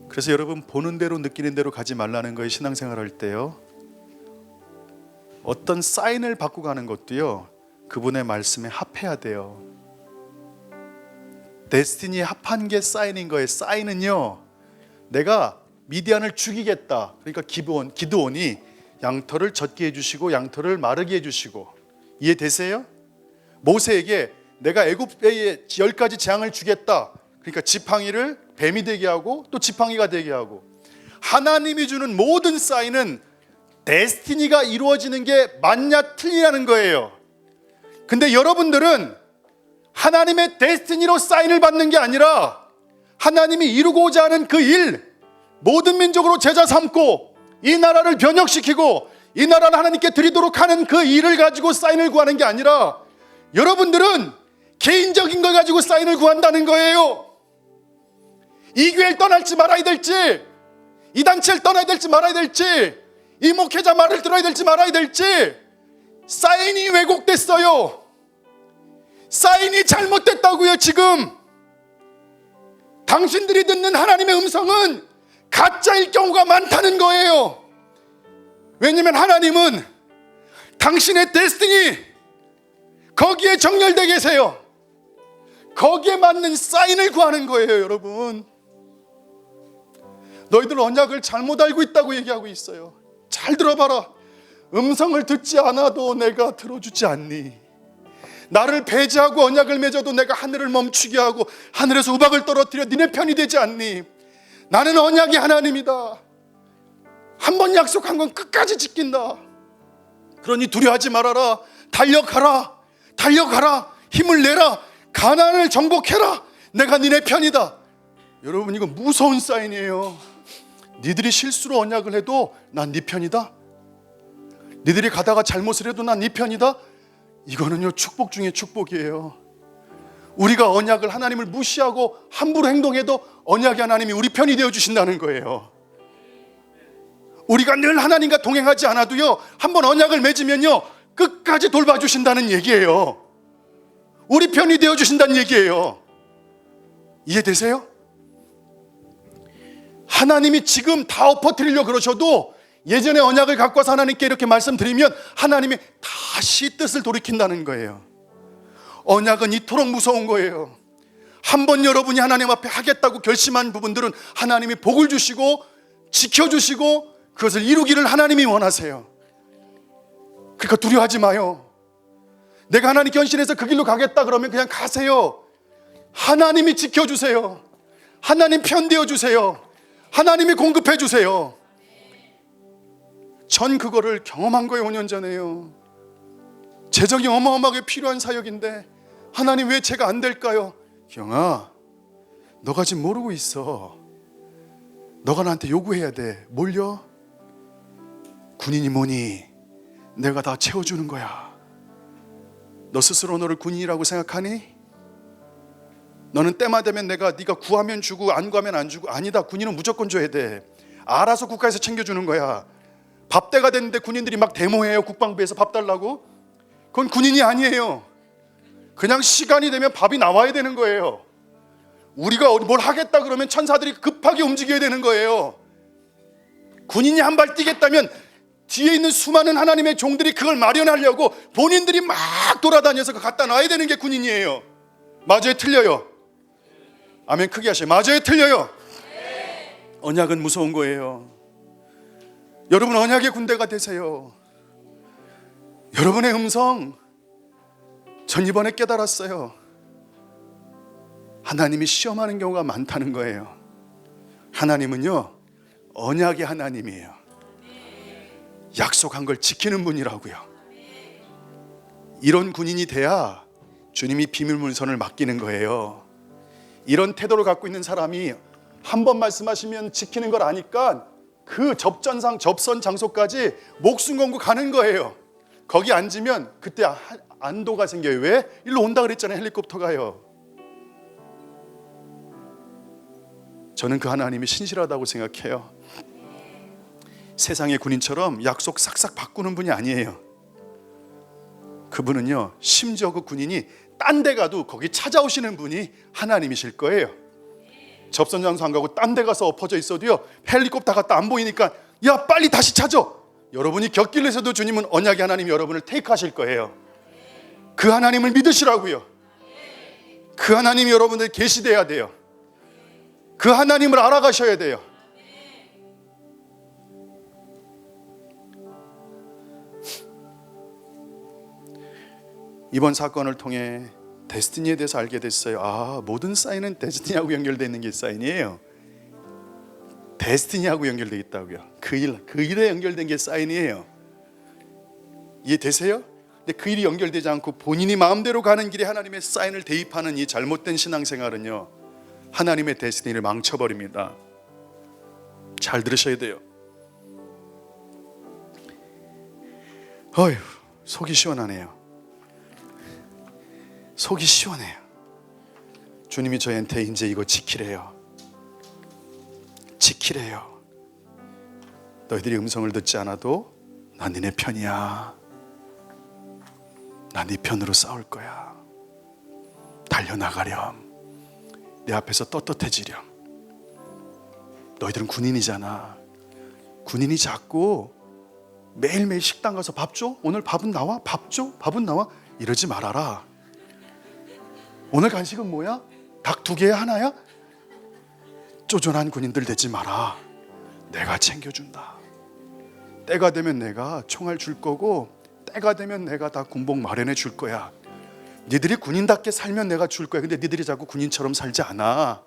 그래서 여러분, 보는 대로 느끼는 대로 가지 말라는 거예요. 신앙생활 할 때요, 어떤 사인을 받고 가는 것도요, 그분의 말씀에 합해야 돼요. 데스티니에 합한 게 사인인 거예요. 사인은요, 내가 미디안을 죽이겠다, 그러니까 기드온이 양털을 젖게 해주시고 양털을 마르게 해주시고, 이해되세요? 모세에게 내가 애굽의 10가지 재앙을 주겠다, 그러니까 지팡이를 뱀이 되게 하고 또 지팡이가 되게 하고. 하나님이 주는 모든 사인은 데스티니가 이루어지는 게 맞냐 틀리냐는 거예요. 근데 여러분들은 하나님의 데스티니로 사인을 받는 게 아니라 하나님이 이루고자 하는 그 일, 모든 민족으로 제자 삼고 이 나라를 변혁시키고 이 나라를 하나님께 드리도록 하는 그 일을 가지고 사인을 구하는 게 아니라, 여러분들은 개인적인 걸 가지고 사인을 구한다는 거예요. 이 교회를 떠날지 말아야 될지, 이 단체를 떠나야 될지 말아야 될지, 이 목회자 말을 들어야 될지 말아야 될지, 사인이 왜곡됐어요. 사인이 잘못됐다고요. 지금 당신들이 듣는 하나님의 음성은 가짜일 경우가 많다는 거예요. 왜냐하면 하나님은 당신의 데스티니, 거기에 정렬되어 계세요. 거기에 맞는 사인을 구하는 거예요. 여러분, 너희들 언약을 잘못 알고 있다고 얘기하고 있어요. 잘 들어봐라. 음성을 듣지 않아도 내가 들어주지 않니? 나를 배제하고 언약을 맺어도 내가 하늘을 멈추게 하고 하늘에서 우박을 떨어뜨려 니네 편이 되지 않니? 나는 언약의 하나님이다. 한 번 약속한 건 끝까지 지킨다. 그러니 두려워하지 말아라. 달려가라. 달려가라. 힘을 내라. 가나안을 정복해라. 내가 니네 편이다. 여러분, 이거 무서운 사인이에요. 니들이 실수로 언약을 해도 난 네 편이다. 니들이 가다가 잘못을 해도 난 네 편이다. 이거는요, 축복 중에 축복이에요. 우리가 언약을, 하나님을 무시하고 함부로 행동해도 언약의 하나님이 우리 편이 되어 주신다는 거예요. 우리가 늘 하나님과 동행하지 않아도요, 한번 언약을 맺으면요 끝까지 돌봐주신다는 얘기예요. 우리 편이 되어 주신다는 얘기예요. 이해되세요? 하나님이 지금 다 엎어뜨리려고 그러셔도 예전에 언약을 갖고 와서 하나님께 이렇게 말씀드리면 하나님이 다시 뜻을 돌이킨다는 거예요. 언약은 이토록 무서운 거예요. 한번 여러분이 하나님 앞에 하겠다고 결심한 부분들은 하나님이 복을 주시고 지켜주시고 그것을 이루기를 하나님이 원하세요. 그러니까 두려워하지 마요. 내가 하나님께 헌신해서 그 길로 가겠다 그러면 그냥 가세요. 하나님이 지켜주세요. 하나님 편되어 주세요. 하나님이 공급해 주세요. 전 그거를 경험한 거예요. 5년 전에요. 재정이 어마어마하게 필요한 사역인데 하나님 왜 제가 안 될까요? 경아, 너가 지금 모르고 있어. 너가 나한테 요구해야 돼. 뭘요? 군인이 뭐니? 내가 다 채워주는 거야. 너 스스로 너를 군인이라고 생각하니? 너는 때만 되면 네가 구하면 주고 안 구하면 안 주고. 아니다, 군인은 무조건 줘야 돼. 알아서 국가에서 챙겨주는 거야. 밥때가 됐는데 군인들이 막 데모해요. 국방부에서 밥 달라고. 그건 군인이 아니에요. 그냥 시간이 되면 밥이 나와야 되는 거예요. 우리가 뭘 하겠다 그러면 천사들이 급하게 움직여야 되는 거예요. 군인이 한 발 뛰겠다면 뒤에 있는 수많은 하나님의 종들이 그걸 마련하려고 본인들이 막 돌아다녀서 갖다 놔야 되는 게 군인이에요. 맞아요, 틀려요? 아멘 크게 하세요. 맞아요, 틀려요? 언약은 무서운 거예요. 여러분, 언약의 군대가 되세요. 여러분의 음성, 전 이번에 깨달았어요. 하나님이 시험하는 경우가 많다는 거예요. 하나님은요, 언약의 하나님이에요. 약속한 걸 지키는 분이라고요. 이런 군인이 돼야 주님이 비밀문선을 맡기는 거예요. 이런 태도를 갖고 있는 사람이 한 번 말씀하시면 지키는 걸 아니까 그 접선 장소까지 목숨 걸고 가는 거예요. 거기 앉으면 그때 안도가 생겨요. 왜? 일로 온다 그랬잖아요. 헬리콥터가요. 저는 그 하나님이 신실하다고 생각해요. 세상의 군인처럼 약속 싹싹 바꾸는 분이 아니에요. 그분은요, 심지어 그 군인이 딴 데 가도 거기 찾아오시는 분이 하나님이실 거예요. 접선 장소 안 가고 딴 데 가서 엎어져 있어도요, 헬리콥터 갔다 안 보이니까 야 빨리 다시 찾아. 여러분이 곁길에서도 주님은 언약의 하나님이 여러분을 테이크하실 거예요. 그 하나님을 믿으시라고요. 그 하나님이 여러분들 계시돼야 돼요. 그 하나님을 알아가셔야 돼요. 이번 사건을 통해 데스티니에 대해서 알게 됐어요. 아, 모든 사인은 데스티니하고 연결되어 있는 게 사인이에요. 데스티니하고 연결되어 있다고요. 그 일에 연결된 게 사인이에요. 이해되세요? 근데 그 일이 연결되지 않고 본인이 마음대로 가는 길에 하나님의 사인을 대입하는 이 잘못된 신앙생활은요, 하나님의 데스티니를 망쳐버립니다. 잘 들으셔야 돼요. 어휴, 속이 시원하네요. 속이 시원해요. 주님이 저희한테 이제 이거 지키래요. 지키래요. 너희들이 음성을 듣지 않아도 난 너네 편이야. 난 네 편으로 싸울 거야. 그 하나님의 사인을 구하는 것이 여러분의 자존심을 지키는 거예요. 여러분의 자존심을 지키는 것이 하나님의 사인을 구하는 거예요. 여러분의 자존심을 지키는 것이 하나님의 사인을 구하는 거예요. 여러분의 자존심을 지키는 것이 하나님의 사인을 구하는 거예요. 달려나가렴. 내 앞에서 떳떳해지렴. 너희들은 군인이잖아. 군인이 자꾸 매일매일 식당 가서 밥 줘? 오늘 밥은 나와? 밥 줘? 밥은 나와? 이러지 말아라. 오늘 간식은 뭐야? 닭 2개야? 하나야? 쪼존한 군인들 되지 마라. 내가 챙겨준다. 때가 되면 내가 총알 줄 거고, 때가 되면 내가 다 군복 마련해 줄 거야. 니들이 군인답게 살면 내가 줄 거야. 근데 니들이 자꾸 군인처럼 살지 않아.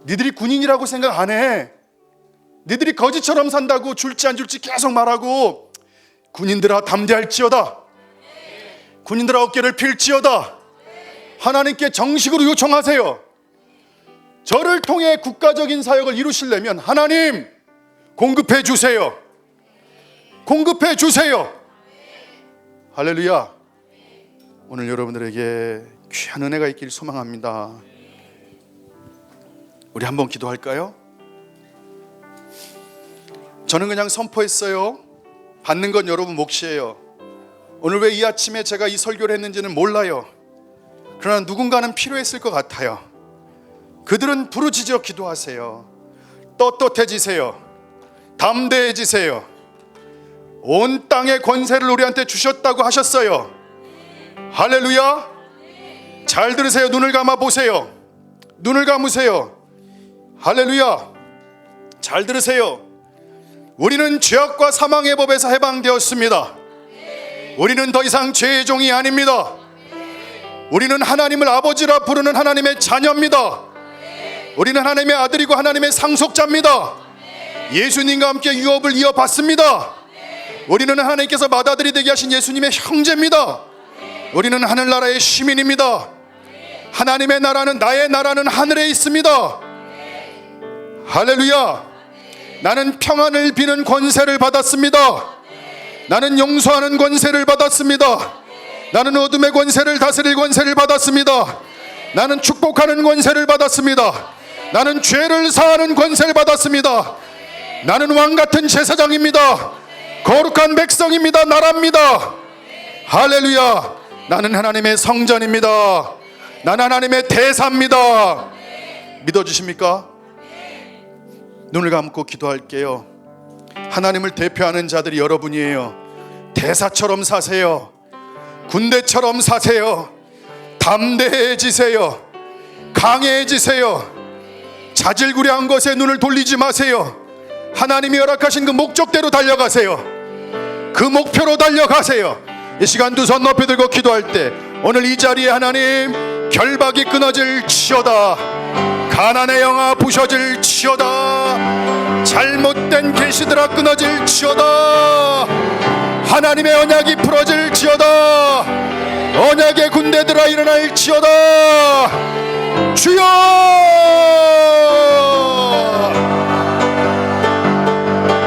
니들이 군인이라고 생각 안 해. 니들이 거지처럼 산다고 줄지 안 줄지 계속 말하고, 군인들아 담대할지어다. 군인들아 어깨를 필지어다. 하나님께 정식으로 요청하세요. 저를 통해 국가적인 사역을 이루시려면 하나님 공급해 주세요. 공급해 주세요. 할렐루야. 오늘 여러분들에게 귀한 은혜가 있길 소망합니다. 우리 한번 기도할까요? 저는 그냥 선포했어요. 받는 건 여러분 몫이에요. 오늘 왜 이 아침에 제가 이 설교를 했는지는 몰라요. 그러나 누군가는 필요했을 것 같아요. 그들은 부르짖어 기도하세요. 떳떳해지세요. 담대해지세요. 온 땅의 권세를 우리한테 주셨다고 하셨어요. 할렐루야. 잘 들으세요. 눈을 감아 보세요. 눈을 감으세요. 할렐루야. 잘 들으세요. 우리는 죄악과 사망의 법에서 해방되었습니다. 우리는 더 이상 죄의 종이 아닙니다. 우리는 하나님을 아버지라 부르는 하나님의 자녀입니다. 우리는 하나님의 아들이고 하나님의 상속자입니다. 예수님과 함께 유업을 이어받습니다. 우리는 하나님께서 맏아들이 되게 하신 예수님의 형제입니다. 우리는 하늘나라의 시민입니다. 하나님의 나라는, 나의 나라는 하늘에 있습니다. 할렐루야. 나는 평안을 비는 권세를 받았습니다. 나는 용서하는 권세를 받았습니다. 나는 어둠의 권세를 다스릴 권세를 받았습니다. 나는 축복하는 권세를 받았습니다. 나는 죄를 사하는 권세를 받았습니다. 나는 왕같은 제사장입니다. 거룩한 백성입니다. 나라입니다. 할렐루야. 나는 하나님의 성전입니다. 나는 하나님의 대사입니다. 믿어주십니까? 눈을 감고 기도할게요. 하나님을 대표하는 자들이 여러분이에요. 대사처럼 사세요. 군대처럼 사세요. 담대해지세요. 강해지세요. 자질구레한 것에 눈을 돌리지 마세요. 하나님이 허락하신 그 목적대로 달려가세요. 그 목표로 달려가세요. 이 시간 두 손 높이 들고 기도할 때, 오늘 이 자리에 하나님 결박이 끊어질 치어다. 가난의 영아 부셔질 치어다. 잘못된 계시들아 끊어질 치어다. 하나님의 언약이 풀어질 치어다. 언약의 군대들아 일어날 치어다. 주여